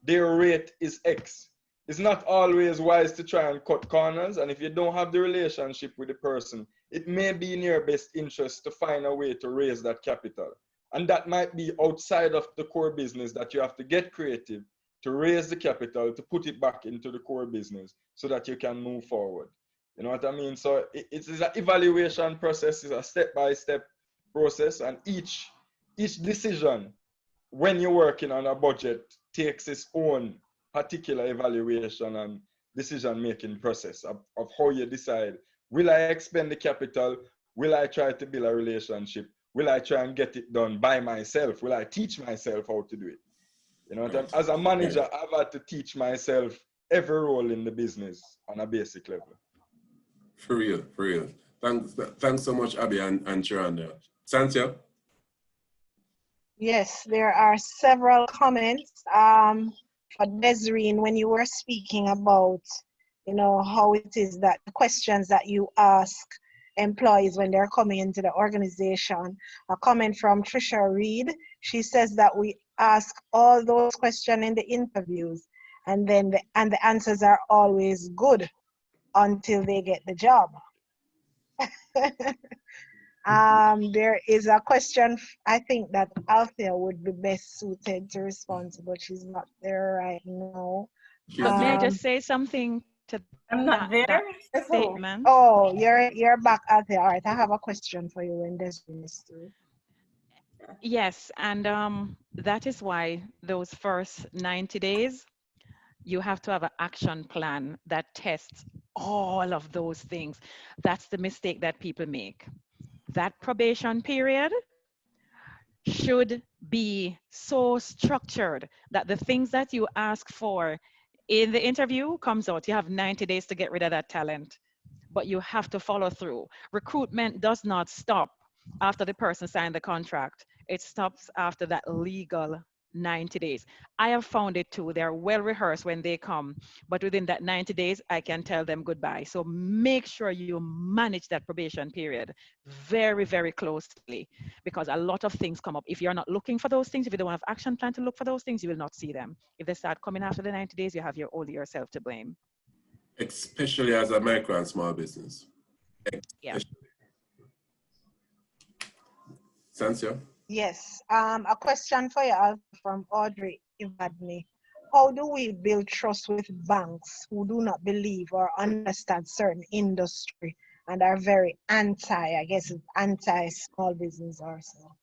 their rate is X. It's not always wise to try and cut corners. And if you don't have the relationship with the person, it may be in your best interest to find a way to raise that capital. And that might be outside of the core business that you have to get creative to raise the capital, to put it back into the core business so that you can move forward. You know what I mean? So it is an evaluation process, it's a step-by-step process, and each decision when you're working on a budget takes its own particular evaluation and decision-making process of how you decide, will I expend the capital? Will I try to build a relationship? Will I try and get it done by myself? Will I teach myself how to do it? You know what I mean? As a manager, I've had to teach myself every role in the business on a basic level. For real, for real. Thanks so much, Abby and Sharonda. Santia? Yes, there are several comments. For Desrine, when you were speaking about, you know, how it is that the questions that you ask employees when they're coming into the organization. A comment from Trisha Reed. She says that we ask all those questions in the interviews, and then the answers are always good until they get the job. There is a question, I think that Althea would be best suited to respond to, but she's not there right now. But may I just say something to I'm not there. that statement? Oh, you're back, Althea. All right, I have a question for you when this is through. Yes, and that is why those first 90 days, you have to have an action plan that tests all of those things. That's the mistake that people make. That probation period should be so structured that the things that you ask for in the interview comes out. You have 90 days to get rid of that talent, but you have to follow through. Recruitment does not stop after the person signed the contract. It stops after that legal 90 days. I have found it too. They're well rehearsed when they come, but within that 90 days, I can tell them goodbye. So make sure you manage that probation period very, very closely, because a lot of things come up. If you're not looking for those things, if you don't have action plan to look for those things, you will not see them. If they start coming after the 90 days, you have only yourself to blame. Especially as a micro and small business. Yeah. Santia? Yes, a question for you from Audrey Ivadne. How do we build trust with banks who do not believe or understand certain industry and are very anti-small business also?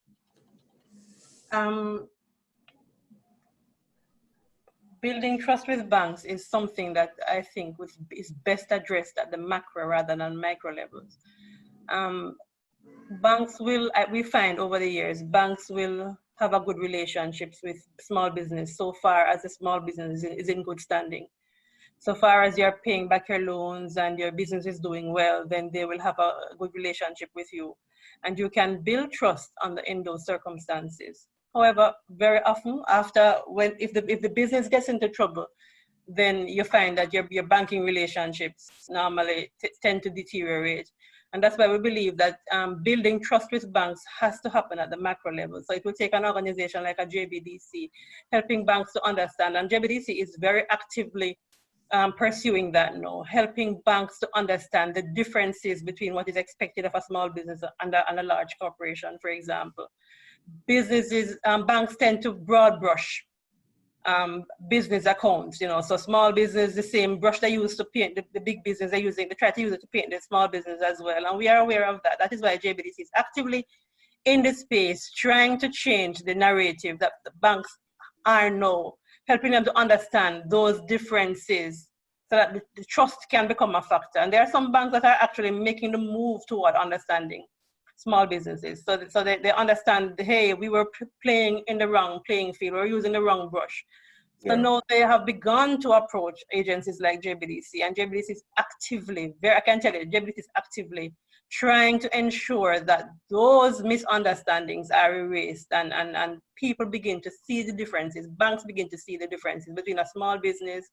Building trust with banks is something that I think is best addressed at the macro rather than micro levels. Banks will, we find over the years, banks will have a good relationships with small business so far as the small business is in good standing. So far as you're paying back your loans and your business is doing well, then they will have a good relationship with you. And you can build trust in those circumstances. However, very often if the business gets into trouble, then you find that your banking relationships normally tend to deteriorate. And that's why we believe that building trust with banks has to happen at the macro level. So it will take an organization like a JBDC, helping banks to understand. And JBDC is very actively pursuing that now, helping banks to understand the differences between what is expected of a small business and a large corporation, for example. Banks tend to broad brush business accounts, so small business, the same brush they use to paint the big business they try to use it to paint the small business as well. And we are aware of that. That is why JBDC is actively in the space trying to change the narrative that the banks are now, helping them to understand those differences so that the trust can become a factor. And there are some banks that are actually making the move toward understanding small businesses. So they understand, hey, we were playing in the wrong playing field, we were using the wrong brush. So now they have begun to approach agencies like JBDC, and JBDC is actively, I can tell you, JBDC is actively trying to ensure that those misunderstandings are erased and people begin to see the differences, banks begin to see the differences between a small business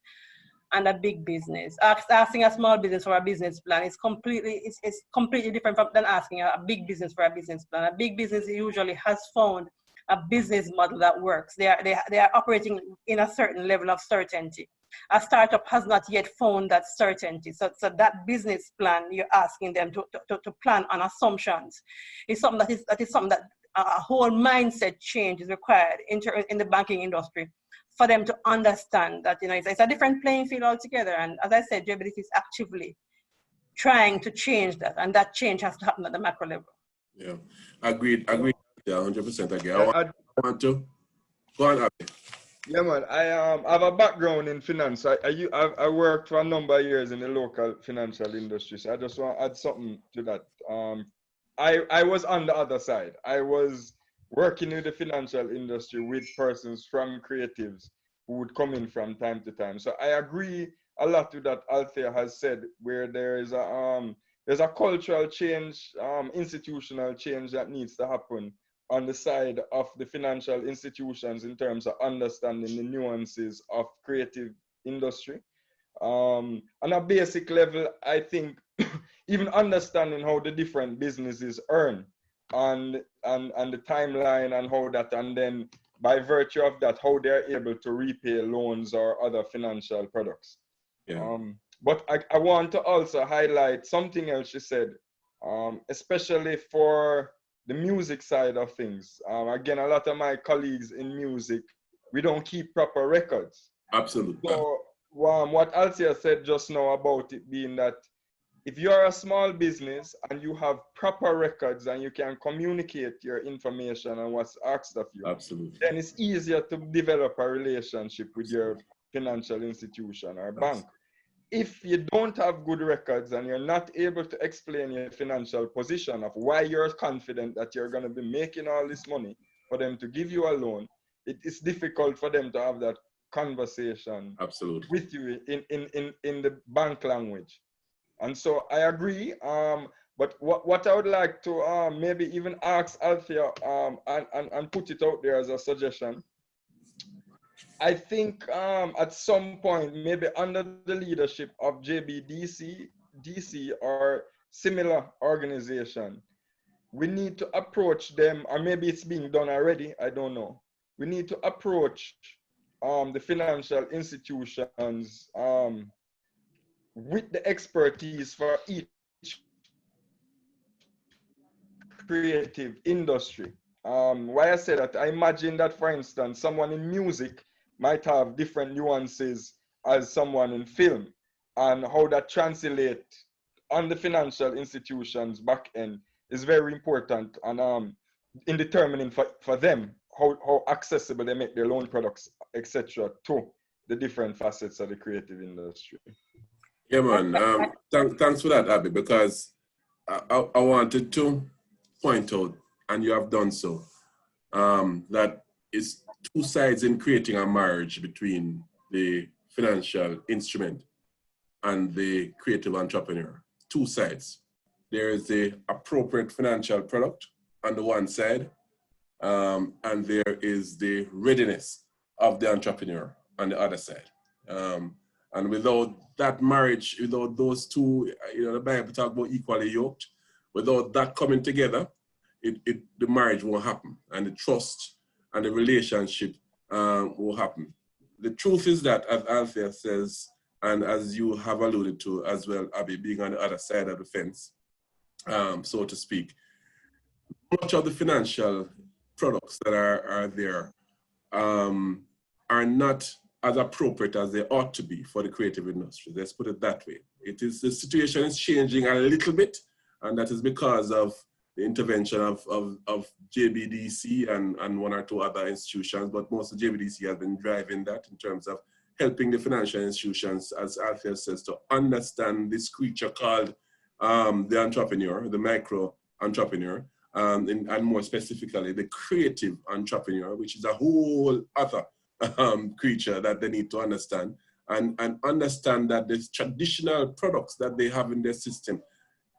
and a big business. Asking a small business for a business plan is completely different than asking a big business for a business plan. A big business usually has found a business model that works. They are operating in a certain level of certainty. A startup has not yet found that certainty. So that business plan you're asking them to plan on assumptions is something that a whole mindset change is required in the banking industry for them to understand that, you know, it's a different playing field altogether. And as I said, JBDC is actively trying to change that, and that change has to happen at the macro level. Yeah, agreed. Yeah, 100% agree. I want to go on, Abby. Yeah, man. I have a background in finance. I worked for a number of years in the local financial industry, so I just want to add something to that. I was on the other side. I was working in the financial industry with persons from creatives who would come in from time to time. So I agree a lot with that Althea has said, where there's a cultural change, institutional change that needs to happen on the side of the financial institutions in terms of understanding the nuances of creative industry. On a basic level, I think even understanding how the different businesses earn and the timeline and how that, and then by virtue of that, how they're able to repay loans or other financial products. Yeah. But I want to also highlight something else she said, especially for the music side of things. Again, a lot of my colleagues in music, we don't keep proper records. Absolutely. So what Althea said just now about it being that if you're a small business and you have proper records and you can communicate your information and what's asked of you, absolutely, then it's easier to develop a relationship with your financial institution or bank. If you don't have good records and you're not able to explain your financial position of why you're confident that you're going to be making all this money for them to give you a loan, it is difficult for them to have that conversation absolutely with you in the bank language. And so I agree. But what I would like to maybe even ask Althea and put it out there as a suggestion, I think at some point, maybe under the leadership of JBDC or similar organization, we need to approach them, or maybe it's being done already, I don't know. We need to approach the financial institutions with the expertise for each creative industry. Why I say that, I imagine that, for instance, someone in music might have different nuances as someone in film, and how that translates on the financial institutions back end is very important, and in determining for them how accessible they make their loan products, etc., to the different facets of the creative industry. Yeah, man. Thanks for that, Abby, because I wanted to point out, and you have done so, that it's two sides in creating a marriage between the financial instrument and the creative entrepreneur. Two sides. There is the appropriate financial product on the one side, and there is the readiness of the entrepreneur on the other side. And without that marriage, without those two, the Bible talk about equally yoked, without that coming together, the marriage won't happen, and the trust and the relationship will happen. The truth is that, as Althea says, and as you have alluded to as well, Abby, being on the other side of the fence, so to speak, much of the financial products that are there are not as appropriate as they ought to be for the creative industry. Let's put it that way. The situation is changing a little bit, and that is because of the intervention of JBDC and one or two other institutions, but most of JBDC has been driving that in terms of helping the financial institutions, as Althea says, to understand this creature called the entrepreneur, the micro entrepreneur, and more specifically, the creative entrepreneur, which is a whole other creature that they need to understand, and understand that the traditional products that they have in their system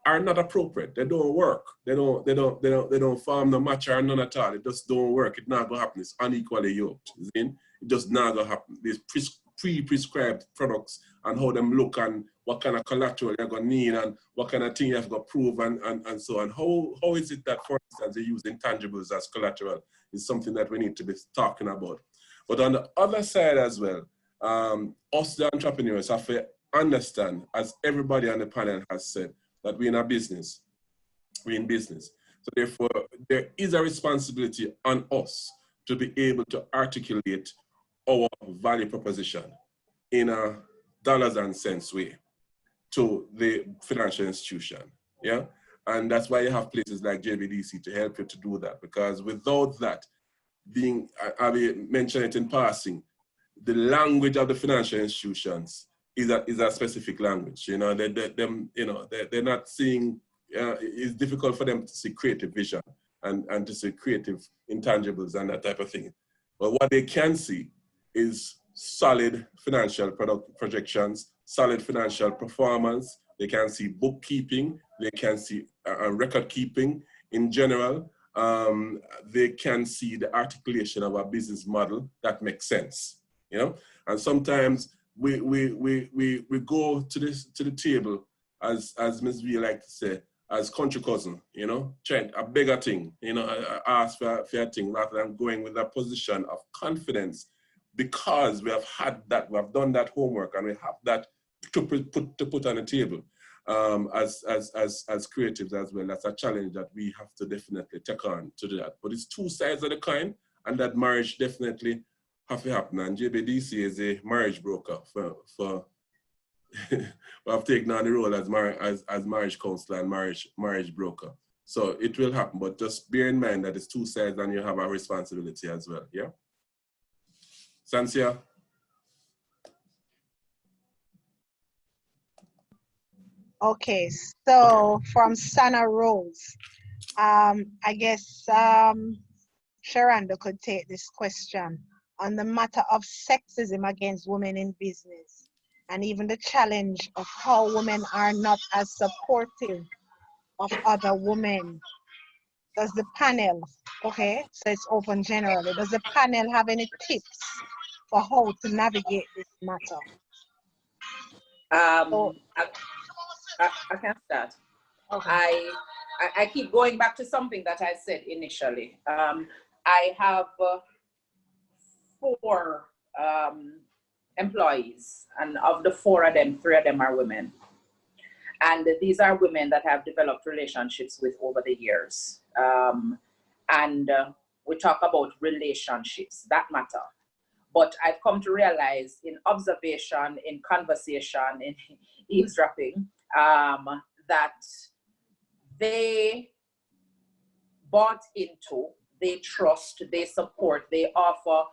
are not appropriate. They don't work. They don't form no match or none at all. It just don't work. It's not gonna happen. It's unequally yoked. It just not gonna happen. These pre-prescribed products and how them look and what kind of collateral you're gonna need and what kind of thing you have to prove and so on. How is it that, for instance, they use intangibles as collateral is something that we need to be talking about. But on the other side as well, us the entrepreneurs have to understand, as everybody on the panel has said, that we're in a business. We're in business. So therefore, there is a responsibility on us to be able to articulate our value proposition in a dollars and cents way to the financial institution, yeah? And that's why you have places like JBDC to help you to do that, because without that, I mentioned it in passing, the language of the financial institutions is a specific language. You know, they're not seeing, it's difficult for them to see creative vision and to see creative intangibles and that type of thing. But what they can see is solid financial projections, solid financial performance. They can see bookkeeping, they can see record keeping in general. They can see the articulation of a business model that makes sense, you know? And sometimes we go to the table, as Ms. V like to say, as country cousin, you know, Trent, a bigger thing, you know, I ask for a thing rather than going with a position of confidence, because we have had that, we have done that homework, and we have that to put on the table. As creatives as well, that's a challenge that we have to definitely take on to do that. But it's two sides of the coin, and that marriage definitely have to happen. And JBDC is a marriage broker for we have taken on the role as marriage counselor and marriage broker. So it will happen, but just bear in mind that it's two sides and you have a responsibility as well, yeah? Sansia? Okay, so from Sana Rose, I guess Sherando could take this question on the matter of sexism against women in business, and even the challenge of how women are not as supportive of other women. Does the panel, okay, so it's open generally, does the panel have any tips for how to navigate this matter? I can start. Okay. I keep going back to something that I said initially. I have 4 employees, and of the 4 of them, 3 of them are women. And these are women that have developed relationships with over the years. And we talk about relationships, that matter. But I've come to realize in observation, in conversation, in eavesdropping, that they bought into, they trust, they support, they offer,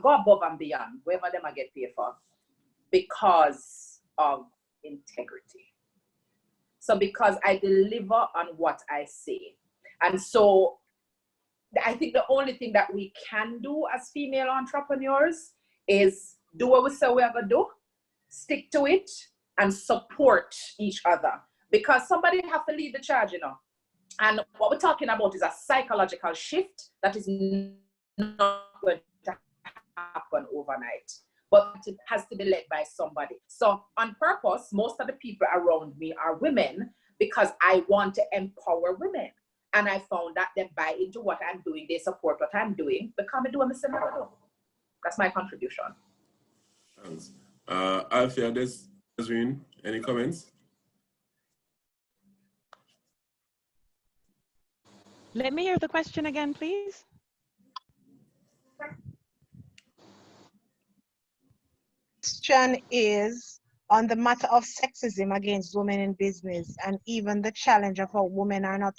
go above and beyond, wherever them I get paid for, because of integrity. So because I deliver on what I say. And so I think the only thing that we can do as female entrepreneurs is do what we say we're gonna do, stick to it, and support each other. Because somebody have to lead the charge, you know. And what we're talking about is a psychological shift that is not going to happen overnight, but it has to be led by somebody. So on purpose, most of the people around me are women because I want to empower women. And I found that they buy into what I'm doing, they support what I'm doing, become a doing the do. That's my contribution. Thanks. Althea, Desrine, any comments? Let me hear the question again, please. Question is on the matter of sexism against women in business, and even the challenge of how women are not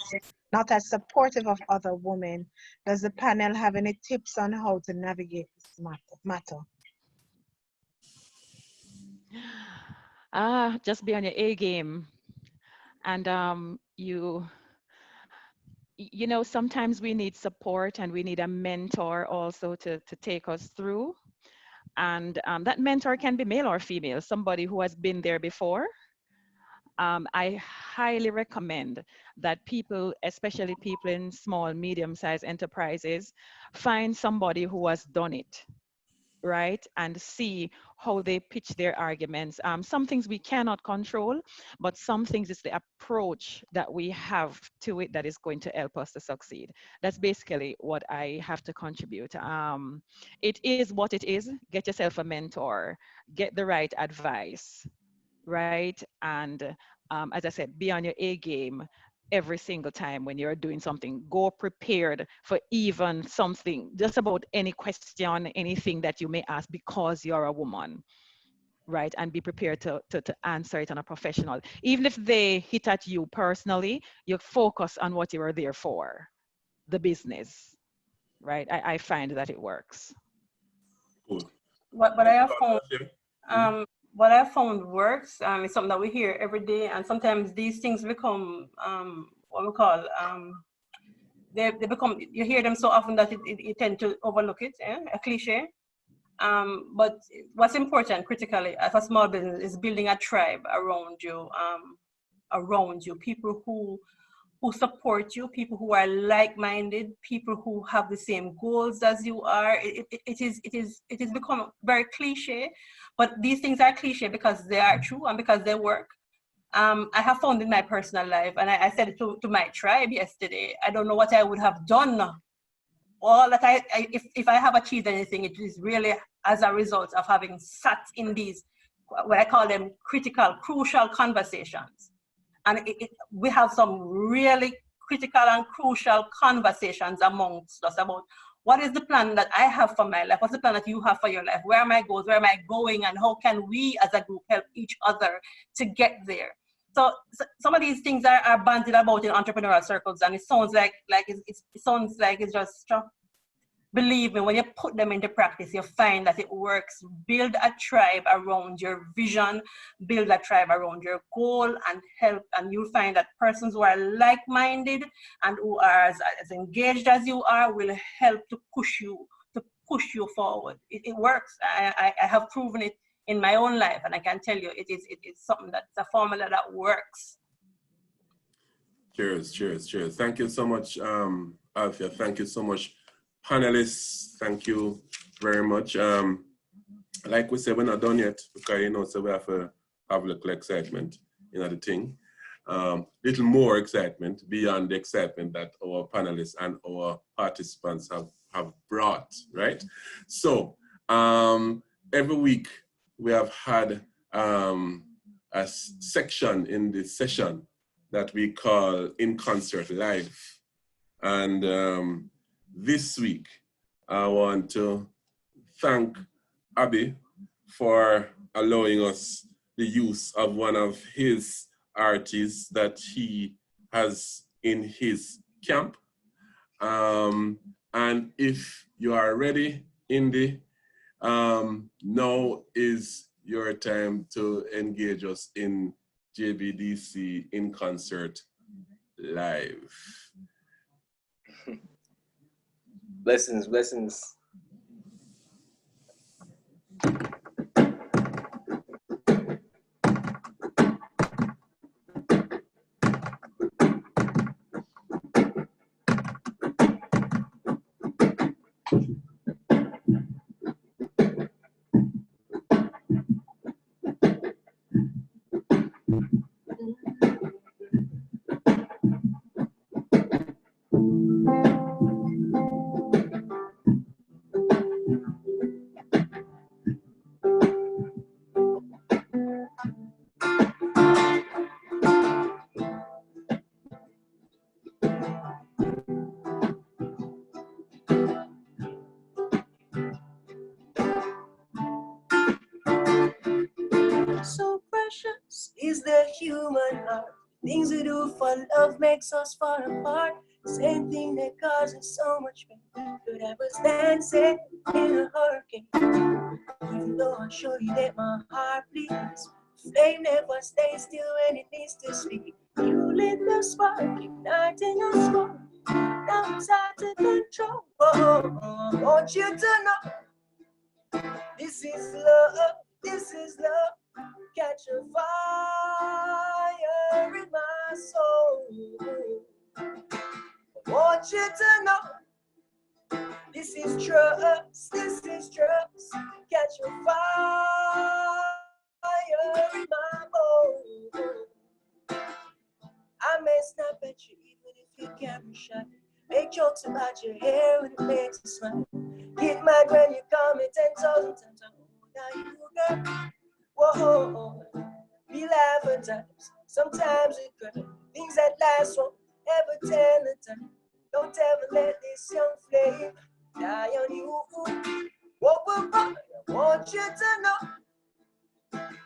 as supportive of other women. Does the panel have any tips on how to navigate this matter? Just be on your A game. And you know, sometimes we need support and we need a mentor also to take us through. And that mentor can be male or female, somebody who has been there before. I highly recommend that people, especially people in small, medium-sized enterprises, find somebody who has done it, right? And see how they pitch their arguments. Some things we cannot control, but some things it's the approach that we have to it that is going to help us to succeed. That's basically what I have to contribute. It is what it is. Get yourself a mentor, get the right advice, right? And as I said, be on your A game. every single time when you're doing something. Go prepared for even something, just about any question, anything that you may ask, because you're a woman, right? And be prepared to answer it on a professional. Even if they hit at you personally, you focus on what you are there for, the business, right? I find that it works. Cool. What I have found, what I found works is something that we hear every day, and sometimes these things become what we call they become, you hear them so often that you tend to overlook it, a cliche. But what's important critically as a small business is building a tribe around you, people who support you, people who are like-minded, people who have the same goals as you are. It is become very cliche, but these things are cliche because they are true and because they work. I have found in my personal life, and I said it to my tribe yesterday, I don't know what I would have done. All that if I have achieved anything, it is really as a result of having sat in these, what I call them critical, crucial conversations. And we have some really critical and crucial conversations amongst us about what is the plan that I have for my life? What's the plan that you have for your life? Where are my goals? Where am I going? And how can we as a group help each other to get there? So some of these things are bandied about in entrepreneurial circles, and it sounds like it's just, believe me, when you put them into practice, you find that it works. Build a tribe around your vision, build a tribe around your goal, and help. And you'll find that persons who are like-minded and who are as engaged as you are will help to push you forward. It works. I have proven it in my own life, and I can tell you it's something that's a formula that works. Cheers. Thank you so much, Althea. Thank you so much, panelists. Thank you very much. Like we said, we're not done yet, because so we have to have a little excitement in the thing. Little more excitement beyond the excitement that our panelists and our participants have brought, right? So every week we have had a section in this session that we call In Concert Live. And this week, I want to thank Abby for allowing us the use of one of his artists that he has in his camp. And if you are ready, Indy, now is your time to engage us in JBDC In Concert Live. Blessings. So precious is the human heart. Things we do for love makes us fall apart. Same thing that causes so much pain. But I was dancing in a hurricane. Even though I show you that my heart bleeds, flame never stays still when it needs to speak. You lit the spark, igniting a spark. Now it's hard to control. I want you to know this is love. This is love. Catch a fire in my soul. I want you to know this is trust. This is trust. Catch a fire in my bones. I may snap at you even if your camera shot. Make jokes about your hair when it makes you smile. Get mad when you call me 10,000 times. Now you girl, whoa, we laugh at times. Sometimes we cry. Things that last won't ever tell a time. Don't ever let this young flame die on you. Whoa, whoa, whoa. I want you to know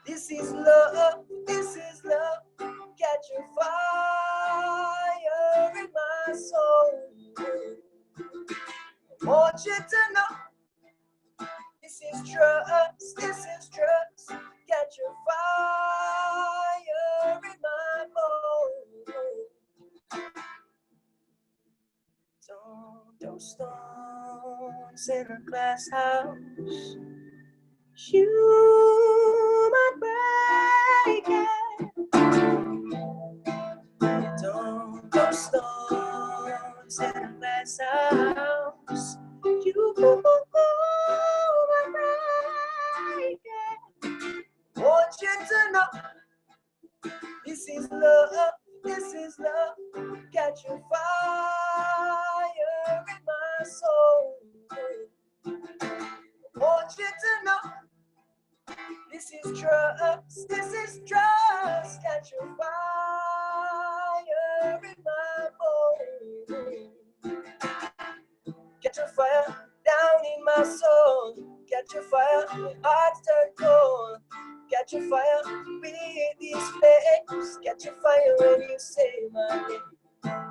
this is love, this is love. Catch a fire in my soul. I want you to know this is trust, this is trust. Catch a fire in my bones. Don't throw stones in a glass house. You might break it. Don't throw stones in a glass house. You might break it. Want you to know this is love, this is love. Catch a fire in my soul. Want you to know this is trust, this is trust. Catch a fire in my bones. Catch a fire down in my soul. Catch a fire, my heart turn cold. Catch a fire with these flames. Catch a fire when you say my name.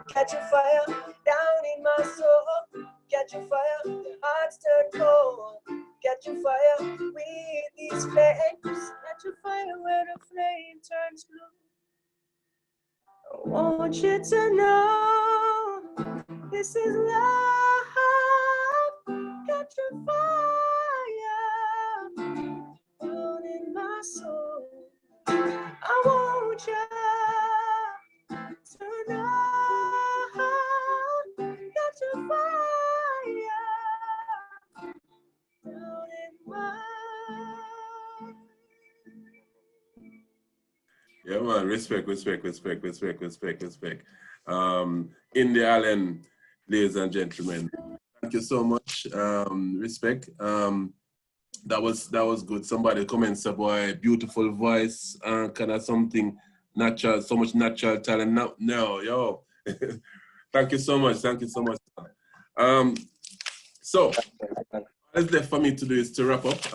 Catch a fire down in my soul. Catch a fire, the hearts turn cold. Catch a fire with these flames. Catch a fire where the flame turns blue. I want you to know this is love. Catch a fire down in my soul. I want you to know. Catch a fire down in my. Yeah, man, respect. India Allen, ladies and gentlemen, thank you so much. Respect. That was good. Somebody comments about beautiful voice, kind of something natural, so much natural talent. No, yo. Thank you so much. So what's left for me to do is to wrap up.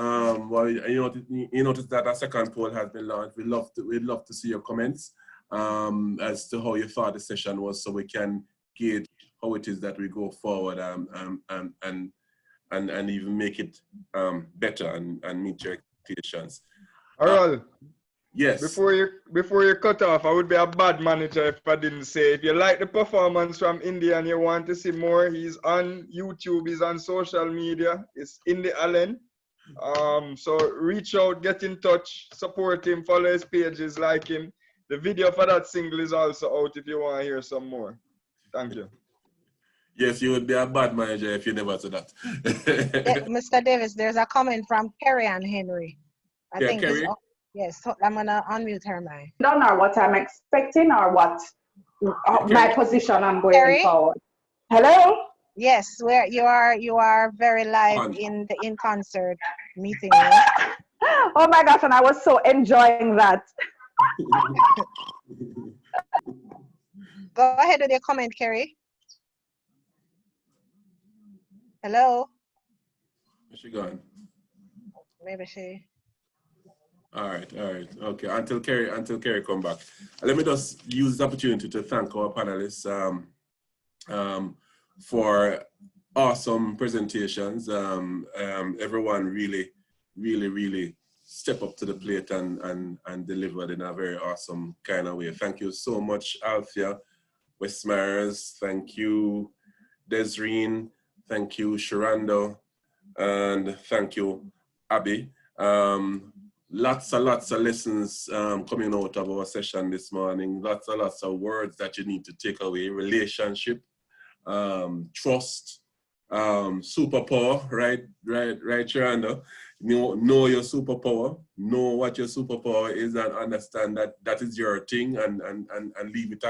Well, you notice that our second poll has been launched. We'd love to see your comments as to how you thought the session was, so we can gauge how it is that we go forward and even make it better and meet your expectations. Ferril, yes. Before you cut off, I would be a bad manager if I didn't say, if you like the performance from India and you want to see more, he's on YouTube, he's on social media. It's India Allen. So reach out, get in touch, support him, follow his pages, like him. The video for that single is also out if you want to hear some more. Thank you. Yes, you would be a bad manager if you never said that. Mr. Davis, there's a comment from Kerry and Henry. I think Kerry? Yes, so I'm gonna unmute her mic. Don't know what I'm expecting or what my position I'm going forward. Hello? Yes, where you are very live in the in concert meeting. Oh my gosh, and I was so enjoying that. Go ahead with your comment, Kerry. Hello? Where's she gone? Maybe she. All right. Okay, until Kerry come back. Let me just use the opportunity to thank our panelists for awesome presentations. Everyone really step up to the plate and delivered in a very awesome kind of way. Thank you so much, Althea, Westmires. Thank you, Desrine. Thank you, Sherando. And thank you, Abby. Lots of lessons coming out of our session this morning. Lots of words that you need to take away. Relationship, trust, superpower, right, Sherando? Know your superpower. Know what your superpower is and understand that that is your thing and leave it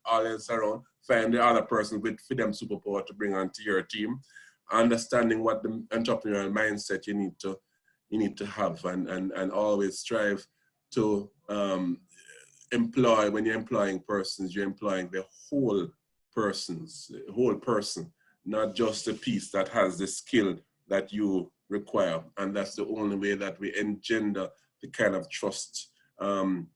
all else around. Find the other person for them superpower to bring onto your team. Understanding what the entrepreneurial mindset you need to have and always strive to when you're employing persons, you're employing the whole person, not just a piece that has the skill that you require. And that's the only way that we engender the kind of trust, the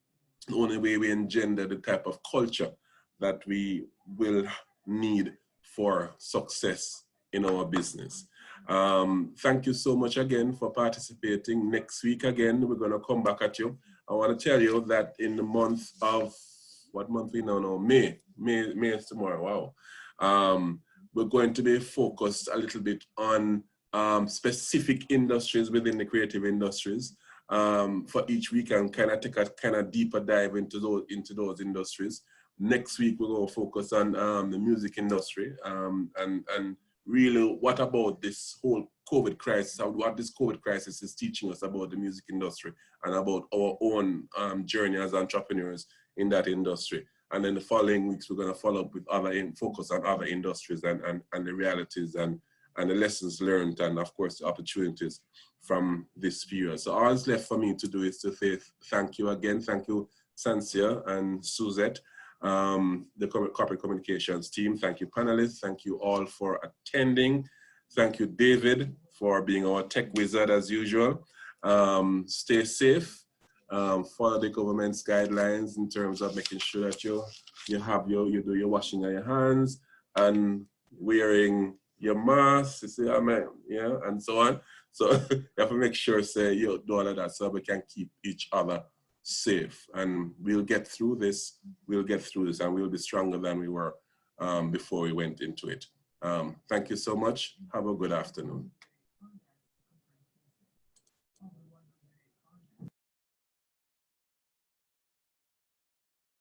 only way we engender the type of culture that we will need for success in our business. Thank you so much again for participating. Next week again, we're going to come back at you. I want to tell you that in the month of, what month we now know? May is tomorrow, wow. We're going to be focused a little bit on specific industries within the creative industries for each week, and kind of take a kind of deeper dive into those industries. Next week, we're going to focus on the music industry and really what about this whole COVID crisis, what this COVID crisis is teaching us about the music industry and about our own journey as entrepreneurs in that industry. And then the following weeks, we're going to follow up with focus on other industries and the realities and the lessons learned and, of course, the opportunities from this period. So all that's left for me to do is to say thank you again. Thank you, Sansia and Suzette, the corporate communications team. Thank you, panelists. Thank you all for attending. Thank you, David, for being our tech wizard as usual. Stay safe. Follow the government's guidelines in terms of making sure that you do your washing of your hands and wearing your mask, you see, yeah, and so on. So you have to make sure, you do all of that so we can keep each other safe. And we'll get through this. We'll get through this, and we'll be stronger than we were before we went into it. Thank you so much. Have a good afternoon.